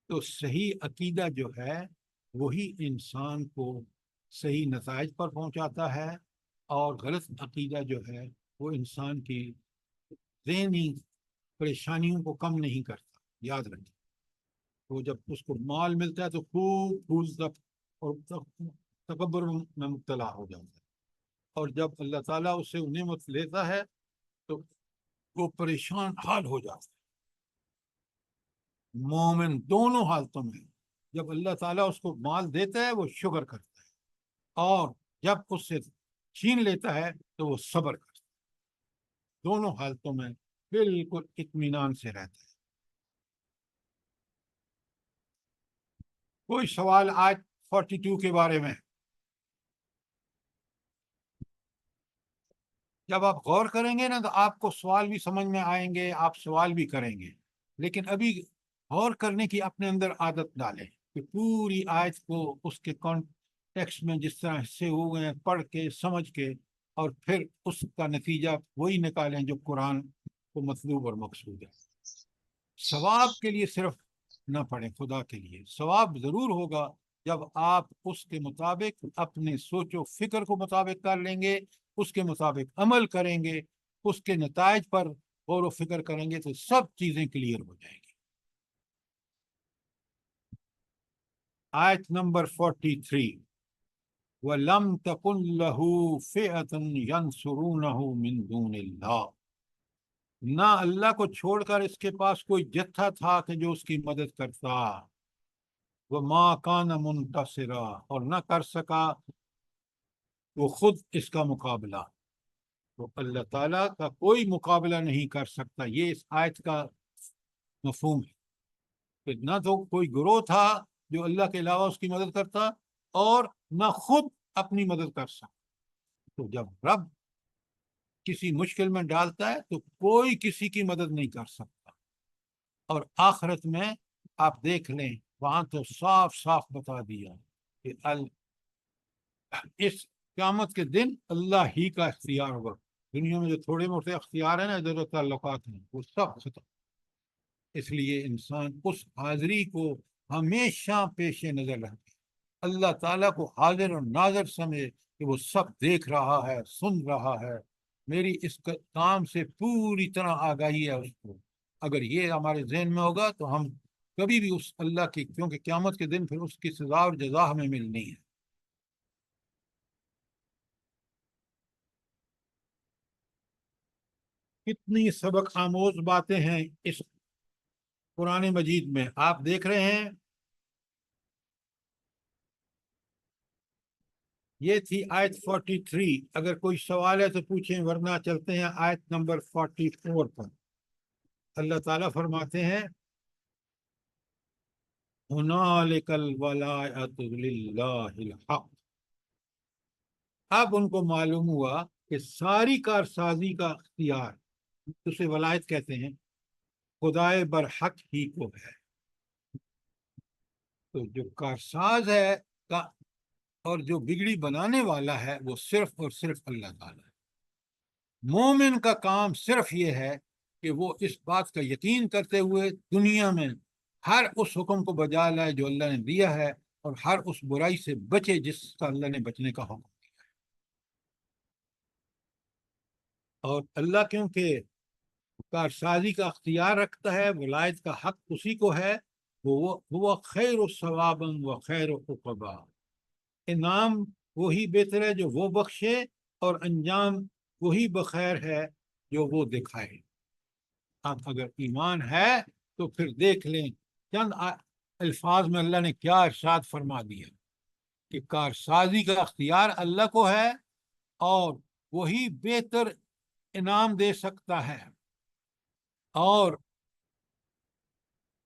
تو صحیح عقیدہ جو ہے وہی انسان کو صحیح نتائج پر پہنچاتا ہے، اور غلط عقیدہ جو ہے وہ انسان کی ذہنی پریشانیوں کو کم نہیں کرتا. یاد رکھیں، وہ جب اس کو مال ملتا ہے تو خوب پھولتا اور تکبر میں مبتلا ہو جاتا ہے، اور جب اللہ تعالیٰ اس سے نعمت لیتا ہے تو وہ پریشان حال ہو جاتا ہے. مومن دونوں حالتوں میں، جب اللہ تعالیٰ اس کو مال دیتا ہے وہ شکر کرتا ہے، اور جب اس سے چھین لیتا ہے تو وہ صبر کرتا ہے. دونوں حالتوں میں بالکل اطمینان سے رہتا ہے. کوئی سوال آج 42 کے بارے میں؟ جب آپ غور کریں گے نا تو آپ کو سوال بھی سمجھ میں آئیں گے، آپ سوال بھی کریں گے. لیکن ابھی غور کرنے کی اپنے اندر عادت ڈالیں کہ پوری آیت کو اس کے کانٹیکسٹ میں جس طرح حصے ہو گئے پڑھ کے سمجھ کے، اور پھر اس کا نتیجہ وہی نکالیں جو قرآن کو مطلوب اور مقصود ہے. ثواب کے لیے صرف نہ پڑھیں، خدا کے لیے ثواب ضرور ہوگا جب آپ اس کے مطابق اپنے سوچ و فکر کو مطابق کر لیں گے، اس کے مطابق عمل کریں گے، اس کے نتائج پر غور و فکر کریں گے تو سب چیزیں کلیئر ہو جائیں گی. آیت نمبر 43 وَلَمْ تَكُنْ لَهُ فِئَةٌ يَنْصُرُونَهُ مِنْ دُونِ اللَّهِ، نہ اللہ کو چھوڑ کر اس کے پاس کوئی جتھا تھا کہ جو اس کی مدد کرتا. وَمَا كَانَ مُنْتَصِرًا، اور نہ کر سکا وہ خود اس کا مقابلہ. تو اللہ تعالیٰ کا کوئی مقابلہ نہیں کر سکتا. یہ اس آیت کا مفہوم ہے کہ نہ تو کوئی گروہ تھا جو اللہ کے علاوہ اس کی مدد کرتا، اور نہ خود اپنی مدد کر سکتا. تو جب رب کسی مشکل میں ڈالتا ہے تو کوئی کسی کی مدد نہیں کر سکتا. اور آخرت میں آپ دیکھ لیں وہاں تو صاف صاف بتا دیا کہ اس قیامت کے دن اللہ ہی کا اختیار ہوگا. دنیا میں جو تھوڑے موٹے اختیار ہیں نا، ادھر تعلقات ہیں، وہ سب ختم. اس لیے انسان اس حاضری کو ہمیشہ پیش نظر رکھے، اللہ تعالیٰ کو حاضر اور ناظر سمجھے کہ وہ سب دیکھ رہا ہے، سن رہا ہے. میری اس کام سے پوری طرح آگاہی ہے اس کو. اگر یہ ہمارے ذہن میں ہوگا تو ہم کبھی بھی اس اللہ کی، کیونکہ قیامت کے دن پھر اس کی سزا اور جزا ہمیں ملنی ہے. کتنی سبق آموز باتیں ہیں اس قرآن مجید میں. آپ دیکھ رہے ہیں یہ تھی آیت 43. اگر کوئی سوال ہے تو پوچھیں، ورنہ چلتے ہیں آیت نمبر 44 پر. اللہ تعالیٰ فرماتے ہیں هُنَالِكَ الْوَلَایَةُ لِلَّهِ الْحَقِّ. اب ان کو معلوم ہوا کہ ساری کارسازی کا اختیار، اسے ولایت کہتے ہیں، خدائے برحق ہی کو ہے۔ تو جو کارساز ہے اور جو بگڑی بنانے والا ہے وہ صرف اور صرف اللہ تعالیٰ ہے۔ مومن کا کام صرف یہ ہے کہ وہ اس بات کا یقین کرتے ہوئے دنیا میں ہر اس حکم کو بجا لائے جو اللہ نے دیا ہے، اور ہر اس برائی سے بچے جس کا اللہ نے بچنے کا حکم دیا ہے۔ اور اللہ کیونکہ کارسازی کا اختیار رکھتا ہے، ولایت کا حق اسی کو ہے، وہ خیر و ثوابا و خیر و عقبا، انعام وہی بہتر ہے جو وہ بخشے، اور انجام وہی بخیر ہے جو وہ دکھائے۔ اب اگر ایمان ہے تو پھر دیکھ لیں چند الفاظ میں اللہ نے کیا ارشاد فرما دیا کہ کارسازی کا اختیار اللہ کو ہے، اور وہی بہتر انعام دے سکتا ہے، اور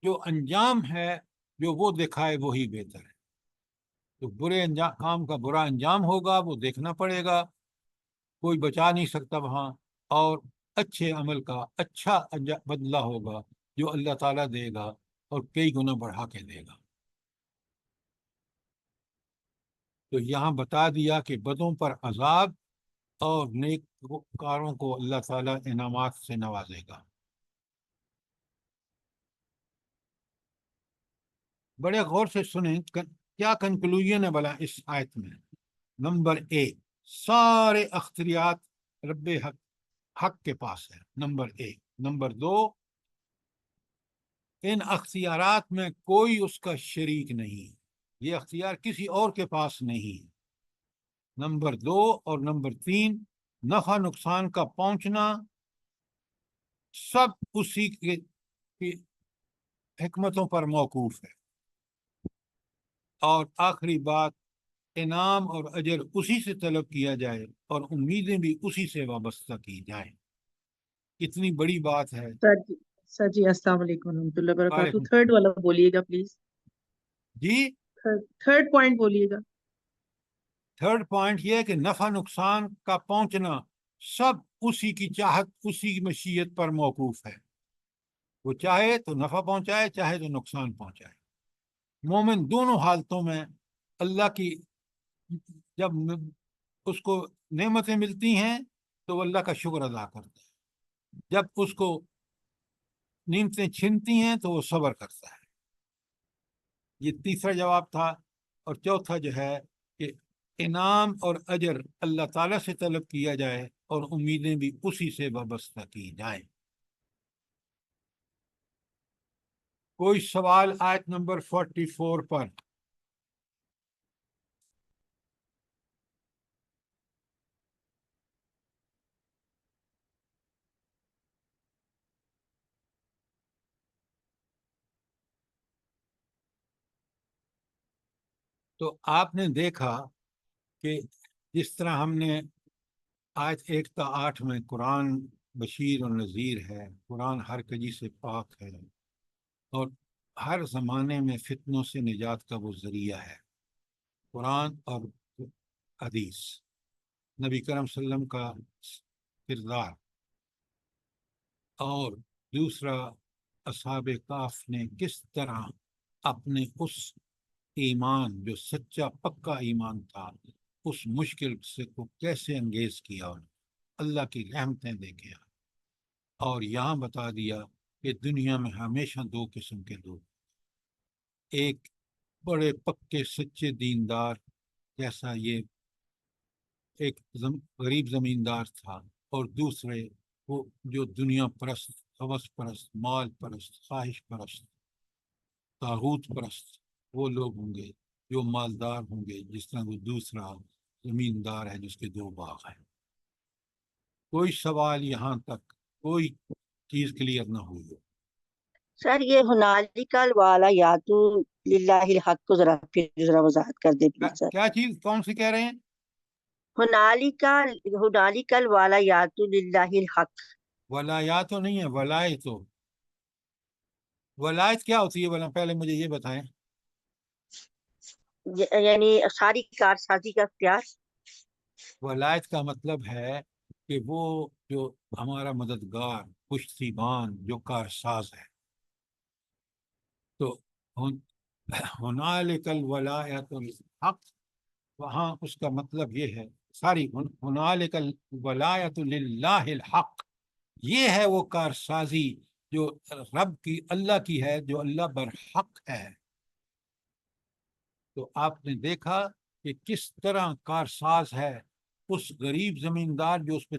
جو انجام ہے جو وہ دکھائے وہی بہتر ہے۔ تو برے کام کا برا انجام ہوگا، وہ دیکھنا پڑے گا، کوئی بچا نہیں سکتا وہاں، اور اچھے عمل کا اچھا بدلہ ہوگا جو اللہ تعالیٰ دے گا، اور کئی گنا بڑھا کے دے گا۔ تو یہاں بتا دیا کہ بدوں پر عذاب اور نیک کاروں کو اللہ تعالیٰ انعامات سے نوازے گا۔ بڑے غور سے سنیں کیا کنکلوژن ہے بلا اس آیت میں۔ نمبر 1، سارے اختیارات رب حق کے پاس ہے، نمبر 1۔ نمبر 2، ان اختیارات میں کوئی اس کا شریک نہیں، یہ اختیار کسی اور کے پاس نہیں۔ نمبر 2 اور نمبر 3، نفع نقصان کا پہنچنا سب اسی کی حکمتوں پر موقوف ہے۔ اور آخری بات، انعام اور اجر اسی سے طلب کیا جائے، اور امیدیں بھی اسی سے وابستہ کی جائیں۔ اتنی بڑی بات ہے۔ سر جی السلام علیکم ورحمۃ اللہ وبرکاتہ۔ وعلیکم۔ تھرڈ والا بولیے گا پلیز، جی، تھرڈ پوائنٹ بولیے گا۔ تھرڈ پوائنٹ یہ ہے کہ نفع نقصان کا پہنچنا سب اسی کی چاہت، اسی کی مشیت پر موقوف ہے۔ وہ چاہے تو نفع پہنچائے، چاہے تو نقصان پہنچائے۔ مومن دونوں حالتوں میں اللہ کی، جب اس کو نعمتیں ملتی ہیں تو وہ اللہ کا شکر ادا کرتا ہے، جب اس کو نعمتیں چھنتی ہیں تو وہ صبر کرتا ہے۔ یہ تیسرا جواب تھا۔ اور چوتھا جو ہے کہ انعام اور اجر اللہ تعالیٰ سے طلب کیا جائے، اور امیدیں بھی اسی سے وابستہ کی جائیں۔ کوئی سوال آیت نمبر 44 پر؟ تو آپ نے دیکھا کہ جس طرح ہم نے آیت 1 تا 8 میں قرآن بشیر و نذیر ہے، قرآن ہر کجی سے پاک ہے، اور ہر زمانے میں فتنوں سے نجات کا وہ ذریعہ ہے، قرآن اور حدیث، نبی کرم صلی اللہ علیہ وسلم کا کردار، اور دوسرا اصحاب کہف نے کس طرح اپنے اس ایمان جو سچا پکا ایمان تھا، اس مشکل سے کو کیسے انگیز کیا، اور اللہ کی رحمتیں دیکھے۔ اور یہاں بتا دیا کہ دنیا میں ہمیشہ دو قسم کے لوگ، ایک بڑے پکے سچے دیندار جیسا یہ ایک غریب زمیندار تھا، اور دوسرے وہ جو دنیا پرست، ہوس پرست، مال پرست، خواہش پرست، طاغوت پرست وہ لوگ ہوں گے جو مالدار ہوں گے، جس طرح وہ دوسرا زمیندار ہے جس کے 2 باغ ہیں۔ کوئی سوال یہاں تک کوئی چیز کلیئر نہ ہوئی ہو؟ سر یہ ہنالک الولایات للہ الحق کو ذرا وضاحت کر دیں پلیز سر۔ کیا چیز کون سی کہہ رہے ہیں؟ ہنالک الولایات للہ الحق۔ ولایات تو نہیں ہے، ولایت تو، ولایت کیا ہوتی ہے پہلے مجھے یہ بتائیں۔ یعنی ساری کارسازی کا اختیار۔ ولایت کا مطلب ہے کہ وہ جو ہمارا مددگار پشتیبان جو کارساز ہے، تو ہنالک الولایۃ الحق، وہاں اس کا مطلب یہ ہے، ہنالک الولایۃ للہ الحق، یہ ہے وہ کارسازی جو رب کی، اللہ کی ہے، جو اللہ برحق ہے۔ تو آپ نے دیکھا کہ کس طرح کارساز ہے اس غریب زمیندار جو اس پہ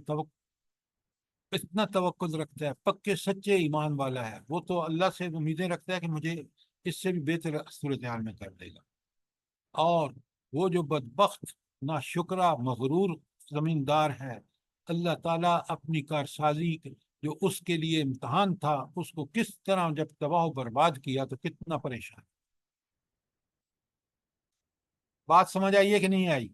اتنا توکل رکھتا ہے، پکے سچے ایمان والا ہے، وہ تو اللہ سے امیدیں رکھتا ہے کہ مجھے اس سے بھی بہتر صورتحال میں کر دے گا۔ اور وہ جو بدبخت ناشکرہ مغرور زمیندار ہے، اللہ تعالیٰ اپنی کارسازی جو اس کے لیے امتحان تھا، اس کو کس طرح جب تباہ و برباد کیا تو کتنا پریشان۔ بات سمجھ آئی ہے کہ نہیں آئی؟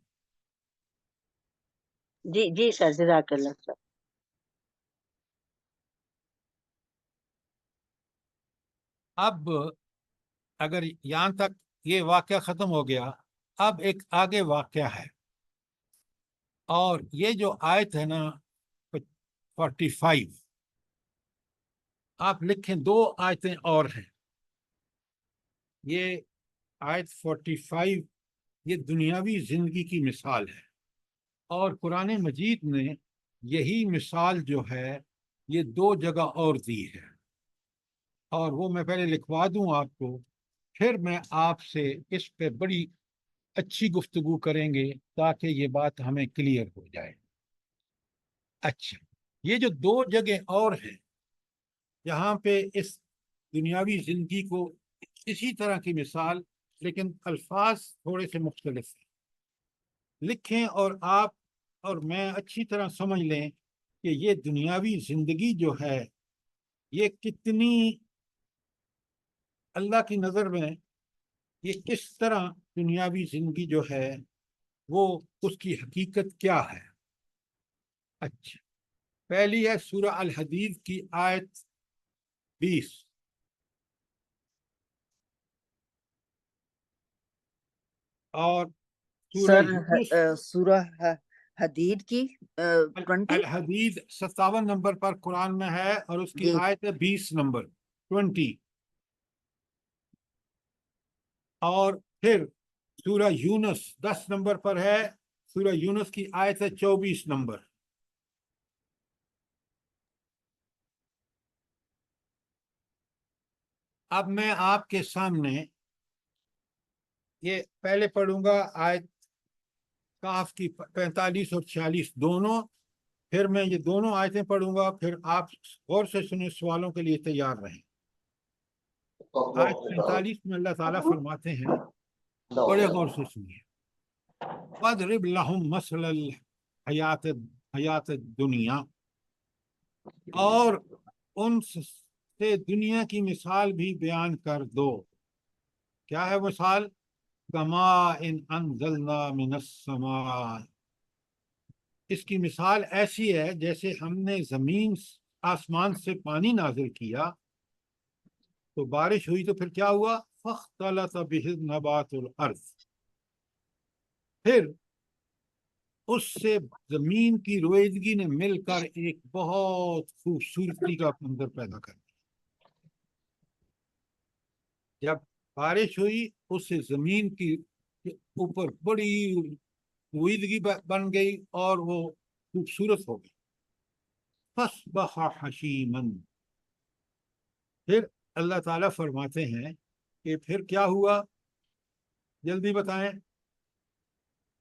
جی جی سر، جزاک اللہ سر۔ اب اگر یہاں تک یہ واقعہ ختم ہو گیا، اب ایک آگے واقعہ ہے، اور یہ جو آیت ہے نا 45، آپ لکھیں، دو آیتیں اور ہیں۔ یہ آیت 45 یہ دنیاوی زندگی کی مثال ہے، اور قرآن مجید نے یہی مثال جو ہے یہ دو جگہ اور دی ہے، اور وہ میں پہلے لکھوا دوں آپ کو، پھر میں آپ سے اس پہ بڑی اچھی گفتگو کریں گے تاکہ یہ بات ہمیں کلیئر ہو جائے۔ اچھا، یہ جو دو جگہ اور ہیں یہاں پہ اس دنیاوی زندگی کو اسی طرح کی مثال، لیکن الفاظ تھوڑے سے مختلف ہیں، لکھیں اور آپ اور میں اچھی طرح سمجھ لیں کہ یہ دنیاوی زندگی جو ہے یہ کتنی اللہ کی نظر میں، یہ کس طرح دنیاوی زندگی جو ہے وہ اس کی حقیقت کیا ہے۔ اچھا، پہلی ہے سورہ الحدید کی آیت 20، اور سورہ سر یونس، سورہ حدید کی 20 الحدید 57 نمبر پر قرآن میں ہے، اور اس کی جی آیت ہے 20 نمبر 20، اور پھر سورہ یونس 10 نمبر پر ہے، سورہ یونس کی آیت ہے 24 نمبر۔ اب میں آپ کے سامنے یہ پہلے پڑھوں گا آیت کاف کی 45 اور 46 دونوں، پھر میں یہ دونوں آیتیں پڑھوں گا، پھر آپ غور سے سنیں، سوالوں کے لیے تیار رہیں۔ آیت 45 میں اللہ تعالیٰ فرماتے ہیں، بڑے غور سے سنیے، وَاضْرِبْ لَهُمْ مَثَلَ الْحَیَاةِ الدُّنْیَا، اور ان سے دنیا کی مثال بھی بیان کر دو۔ کیا ہے مثال؟ کَمَاءٍ أَنزَلْنَا مِنَ السَّمَاءِ، اس کی مثال ایسی ہے جیسے ہم نے آسمان سے پانی نازل کیا تو بارش ہوئی، تو پھر کیا ہوا؟ فَاخْتَلَطَ بِهِ نَبَاتُ الْأَرْضِ، پھر اس سے زمین کی رویدگی نے مل کر ایک بہت خوبصورتی کا منظر پیدا کر دیا۔ جب بارش ہوئی اس سے زمین کی اوپر بڑی رویدگی بن گئی اور وہ خوبصورت ہو گئی۔ فَأَصْبَحَ حَشِيمًا، پھر اللہ تعالیٰ فرماتے ہیں کہ پھر کیا ہوا، جلدی بتائیں۔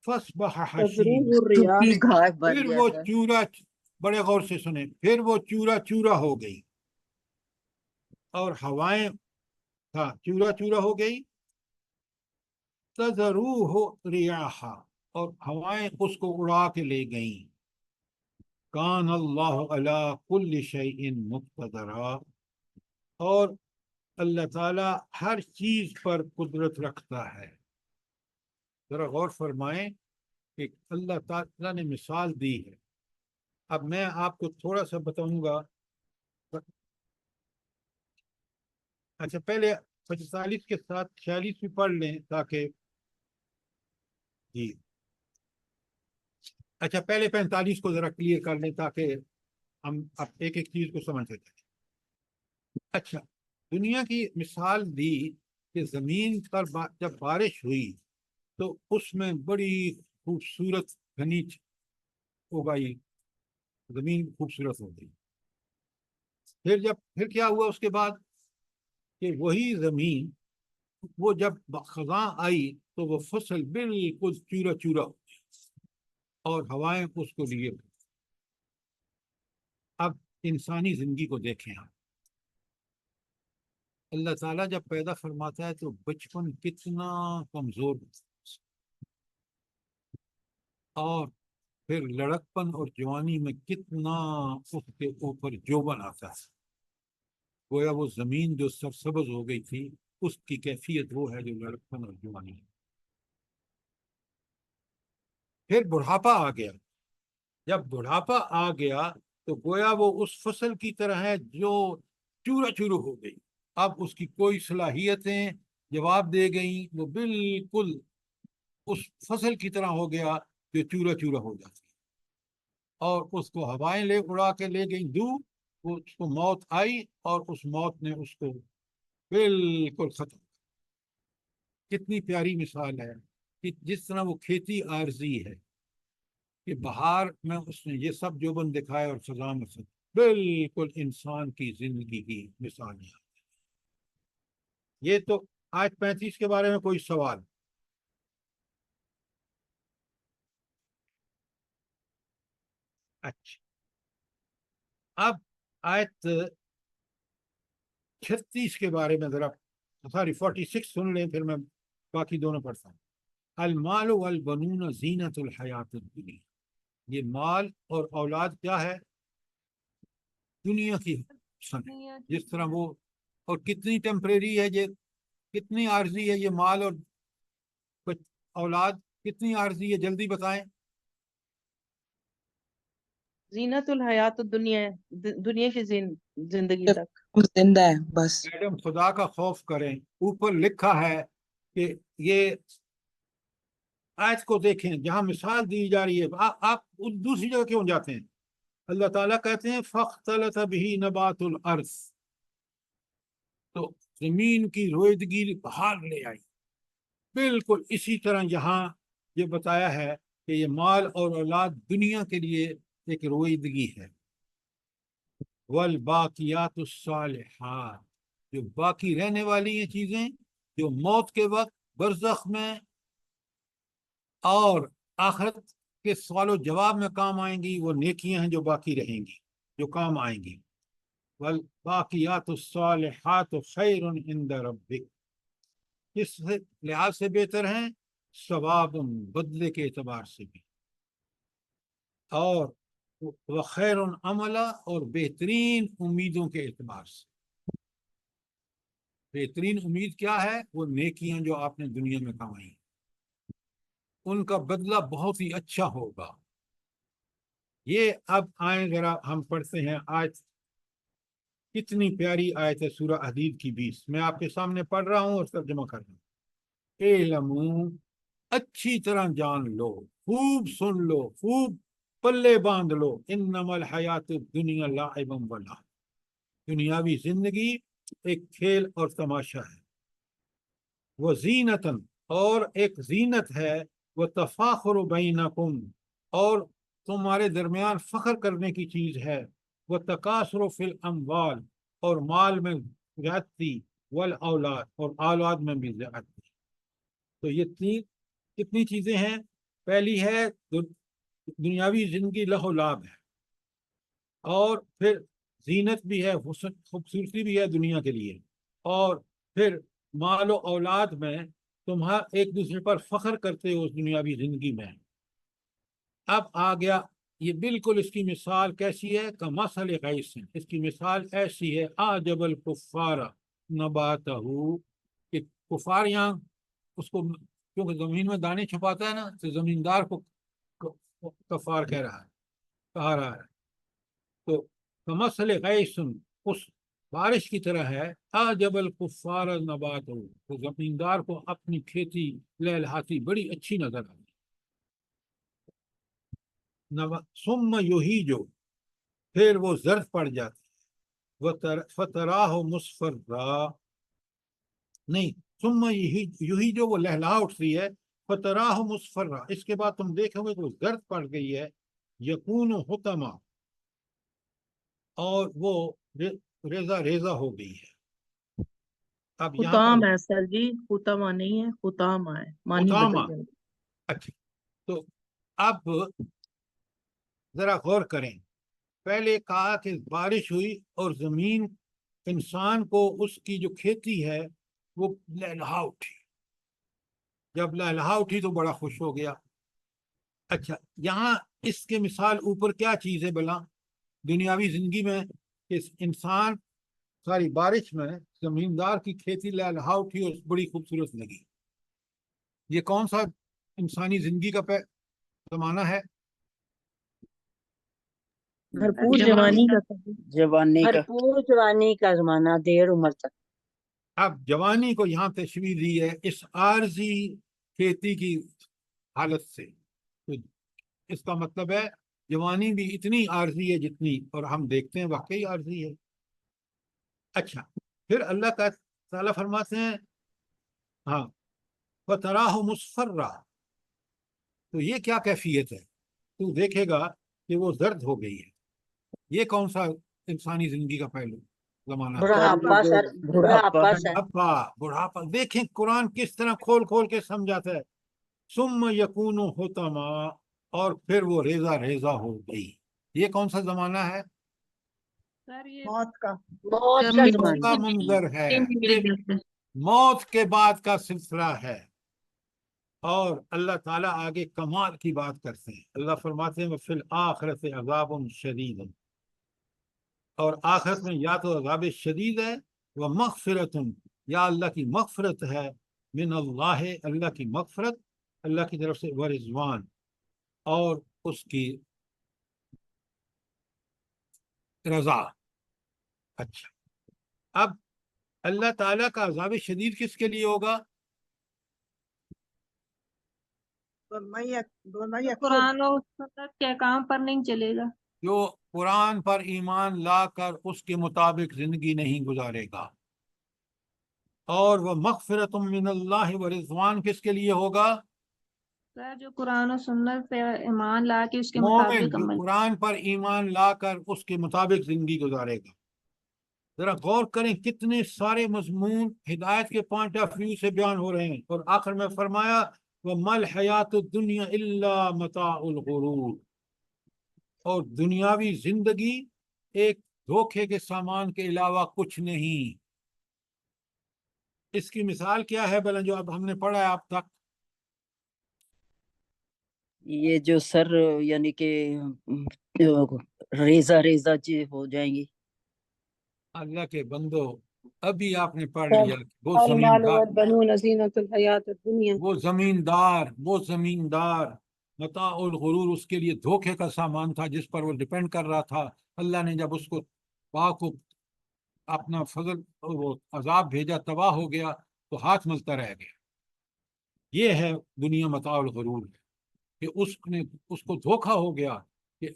فَأَصْبَحَ حَشِيمًا، تذروه الرياح، سوکھی گھاس بن پھر گیا وہ سر۔ چورا، بڑے غور سے سنیں، پھر وہ چورا چورا ہو گئی، اور ہوائیں چورا چورا ہو گئی، تذروه الرياح، اور ہوائیں اس کو اڑا کے لے گئیں۔ کان اللہ علی کل شیء مقتدرا، اور اللہ تعالیٰ ہر چیز پر قدرت رکھتا ہے۔ ذرا غور فرمائیں کہ اللہ تعالیٰ نے مثال دی ہے۔ اب میں آپ کو تھوڑا سا بتاؤں گا، اچھا پہلے 45 کے ساتھ 46 بھی پڑھ لیں تاکہ، جی اچھا پہلے 45 کو ذرا کلیئر کر لیں تاکہ ہم اب ایک ایک چیز کو سمجھ سکیں. اچھا دنیا کی مثال دی کہ زمین پر جب بارش ہوئی تو اس میں بڑی خوبصورت گھنی اگائی، زمین خوبصورت ہو گئی. پھر کیا ہوا اس کے بعد کہ وہی زمین وہ جب خزاں آئی تو وہ فصل بالکل چورا چورا ہو گئی اور ہوائیں اس کو لیے. اب انسانی زندگی کو دیکھیں آپ، اللہ تعالیٰ جب پیدا فرماتا ہے تو بچپن کتنا کمزور اور پھر لڑکپن اور جوانی میں کتنا اس کے اوپر جوبن آتا ہے. گویا وہ زمین جو سرسبز ہو گئی تھی اس کی کیفیت وہ ہے جو لڑکپن اور جوانی ہے. پھر بڑھاپا آ گیا. جب بڑھاپا آ گیا تو گویا وہ اس فصل کی طرح ہے جو چورا چورو ہو گئی. اب اس کی کوئی صلاحیتیں جواب دے گئیں، وہ بالکل اس فصل کی طرح ہو گیا جو چورا چورا ہو جاتی ہے. اور اس کو ہوائیں اڑا کے لے گئیں دور، اس کو موت آئی اور اس موت نے اس کو بالکل ختم. کتنی پیاری مثال ہے کہ جس طرح وہ کھیتی عارضی ہے کہ بہار میں اس نے یہ سب جوبن دکھائے اور خزاں میں سب، بالکل انسان کی زندگی کی مثال ہے. یہ تو آیت 35 کے بارے میں کوئی سوال؟ اچھا اب آیت 36 کے بارے میں ذرا، سوری 46 سن لیں پھر میں باقی دونوں پڑھتا ہوں. المال والبنون زینت الحیات الدنیا، یہ مال اور اولاد کیا ہے؟ دنیا کی حسن ہے. جس طرح وہ، اور کتنی ٹیمپریری ہے یہ، کتنی عارضی ہے یہ مال اور اولاد، کتنی عارضی ہے جلدی بتائیں. زینت الحیات الدنیا ہے، دنیا کی زندگی جب تک. ہم زندہ ہے بس. میڈم خدا کا خوف کریں، اوپر لکھا ہے کہ یہ آیت کو دیکھیں جہاں مثال دی جا رہی ہے. آپ دوسری جگہ کیوں جاتے ہیں؟ اللہ تعالیٰ کہتے ہیں فاختلط به نبات الارض، تو زمین کی رویدگی بہار لے آئی. بالکل اسی طرح یہاں یہ بتایا ہے کہ یہ مال اور اولاد دنیا کے لیے ایک رویدگی ہے. والباقیات الصالحات، جو باقی رہنے والی یہ چیزیں جو موت کے وقت برزخ میں اور آخرت کے سوال و جواب میں کام آئیں گی، وہ نیکیاں ہیں جو باقی رہیں گی، جو کام آئیں گی. والباقیات الصالحات خیر عند ربک، اس لحاظ سے بہتر ہیں، ثواب بدلے کے اعتبار سے بھی، اور وخیر عملا، اور بہترین امیدوں کے اعتبار سے. بہترین امید کیا ہے؟ وہ نیکیاں جو آپ نے دنیا میں کمائی، ان کا بدلہ بہت ہی اچھا ہوگا. یہ اب آئیں ذرا ہم پڑھتے ہیں آیت، کتنی پیاری آیت ہے سورہ حدید کی 20. میں آپ کے سامنے پڑھ رہا ہوں اور ترجمہ کر رہا ہوں. اعلموا، اچھی طرح جان لو، خوب سن لو، خوب پلے باندھ لو، انما الحیات الدنیا لعب و لہو، دنیاوی زندگی ایک کھیل اور تماشا ہے. وزینتاً، اور ایک زینت ہے، وتفاخر بینکم، اور تمہارے درمیان فخر کرنے کی چیز ہے، وتکاثر فی الاموال، اور مال میں زیادتی، والاولاد، اور اولاد میں بھی زیادتی. تو یہ کتنی چیزیں ہیں؟ پہلی ہے دنیاوی زندگی لہو لعب ہے، اور پھر زینت بھی ہے، خوبصورتی بھی ہے دنیا کے لیے، اور پھر مال و اولاد میں تمہارا ایک دوسرے پر فخر کرتے ہو اس دنیاوی زندگی میں. اب آ گیا یہ بالکل اس کی مثال کیسی ہے؟ کمثل غیث، اس کی مثال ایسی ہے، اعجب الکفار نباتہ، کہ کفار یہاں اس کو کیونکہ زمین میں دانے چھپاتا ہے نا، تو زمیندار کو کفار کہہ رہا ہے، کہا رہا ہے. تو کمثل غیث، اس بارش کی طرح ہے، اعجب الکفار نباتہ، تو زمیندار کو اپنی کھیتی لہلہاتی بڑی اچھی نظر آتی. ثم یہیجو، پھر وہ زرد پڑ جاتی ہے، فتراہ مصفرا، نہیں، ثم یہیجو وہ لہلا اٹھتی ہے، فتراہ مصفرا، اس کے بعد تم دیکھو گے کہ وہ زرد پڑ گئی ہے، یکون حطما، اور وہ ریزہ ریزہ ہو گئی ہے۔ اب یہاں خطام پر ہے سر جی، خطامہ نہیں ہے، خطامہ ہے، معنی بدل حطامہ، جائے۔ اچھا، تو اب ذرا غور کریں، پہلے کہا کہ بارش ہوئی اور زمین انسان کو اس کی جو کھیتی ہے وہ لہلہا اٹھی، جب لہلہا اٹھی تو بڑا خوش ہو گیا۔ اچھا، یہاں اس کے مثال اوپر کیا چیز ہے بلا دنیاوی زندگی میں، کہ انسان ساری بارش میں زمیندار کی کھیتی لہلہا اٹھی اور بڑی خوبصورت لگی، یہ کون سا انسانی زندگی کا زمانہ ہے؟ بھرپور جوانی کا سر جی۔ جوانی کا بھرپور جوانی کا زمانہ، دیر عمر تک۔ اب جوانی کو یہاں تشبیہ دی ہے اس عارضی کھیتی کی حالت سے، تو اس کا مطلب ہے جوانی بھی اتنی عارضی ہے جتنی، اور ہم دیکھتے ہیں واقعی عارضی ہے۔ اچھا، پھر اللہ کا تعالیٰ فرماتے ہیں ہاں وَتَرَاهُ مُصْفَرًّا، تو یہ کیا کیفیت ہے؟ تو دیکھے گا کہ وہ زرد ہو گئی ہے، یہ کون سا انسانی زندگی کا پہلو زمانہ ہے؟ بڑھاپا سر، بڑھاپا سر۔ بڑھاپا دیکھیں قرآن کس طرح کھول کھول کے سمجھاتا ہے، ثم یکون حطما، اور پھر وہ ریزہ ریزہ ہو گئی، یہ کون سا زمانہ ہے؟ سر یہ موت کا۔ موت کا موت زمانہ۔ کا منظر ہے، یہ موت کے بعد کا سلسلہ ہے۔ اور اللہ تعالیٰ آگے کمال کی بات کرتے ہیں، اللہ فرماتے ہیں وَفِي الْآخِرَةِ عَذَابٌ شَدِيدٌ، اور آخرت میں یا تو عذاب شدید ہے، وَمَغْفِرَةٌ، یا اللہ کی مغفرت ہے، من اللہ، اللہ کی مغفرت اللہ کی طرف سے، ورضوان، اور اس کی رضا۔ اچھا، اب اللہ تعالیٰ کا عذاب شدید کس کے لیے ہوگا؟ قرآن اور سنت کے احکام پر نہیں چلے گا۔ جو قرآن پر ایمان لا کر اس کے مطابق زندگی نہیں گزارے گا۔ اور وہ مغفرت من اللہ و رضوان کس کے لیے ہوگا؟ سر جو قرآن و سنت پہ ایمان لا کے اس کے مومن مطابق جو عمل۔ قرآن پر ایمان لا کر اس کے مطابق زندگی گزارے گا۔ ذرا غور کریں کتنے سارے مضمون ہدایت کے پوائنٹ آف ویو سے بیان ہو رہے ہیں، اور آخر میں فرمایا وَمَا الْحَيَاةُ الدُّنْيَا إِلَّا مَتَاعُ الْغُرُورِ، اور دنیاوی زندگی ایک دھوکے کے سامان کے علاوہ کچھ نہیں۔ اس کی مثال کیا ہے بلن جو اب ہم نے پڑھا ہے اب تک؟ یہ جو سر یعنی کہ ریزہ ریزہ چیز ہو جائیں گی۔ اللہ کے بندو، ابھی آپ نے پڑھ لیا وہ المال زمیندار، والبنون زینت الحیات الدنیا۔ وہ زمیندار متاع الغرور، اس کے لیے دھوکے کا سامان تھا جس پر وہ ڈیپینڈ کر رہا تھا۔ اللہ نے جب اس کو کو اپنا فضل وہ عذاب بھیجا، تباہ ہو گیا تو ہاتھ ملتا رہ گیا۔ یہ ہے دنیا متاع الغرور، کہ اس کو دھوکا ہو گیا، کہ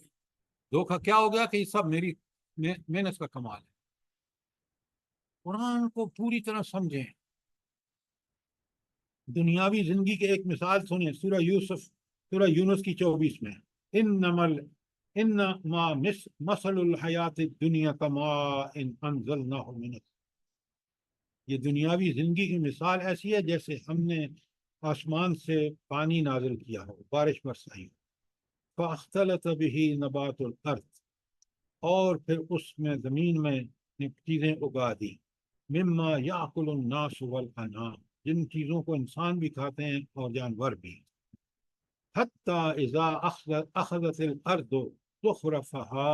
دھوکا کیا ہو گیا کہ یہ سب میری محنت کا کمال ہے۔ قرآن کو پوری طرح سمجھیں۔ دنیاوی زندگی کے ایک مثال سنیں، سورہ یونس کی 24 میں، انما مثل الحیات الدنیا کماء انزلناہ من السماء، یہ دنیاوی زندگی کی مثال ایسی ہے جیسے ہم نے آسمان سے پانی نازل کیا ہو، بارش برسائی ہو، فاختلط به نبات الارض، اور پھر اس میں زمین میں چیزیں اگا دی، مما یاکل الناس والانعام، جن چیزوں کو انسان بھی کھاتے ہیں اور جانور بھی، حتی اذا اخذت الارض زخرفها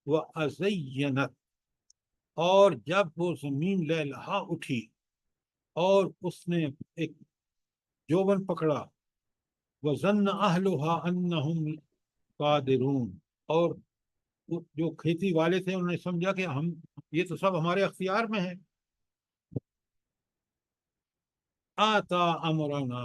وازینت، اور جب وہ زمین لہلہا اٹھی اور اس نے ایک جوبن پکڑا، وظن اہلها انہم قادرون، اور جو کھیتی والے تھے انہوں نے سمجھا کہ ہم یہ تو سب ہمارے اختیار میں ہے، آتا امرنا،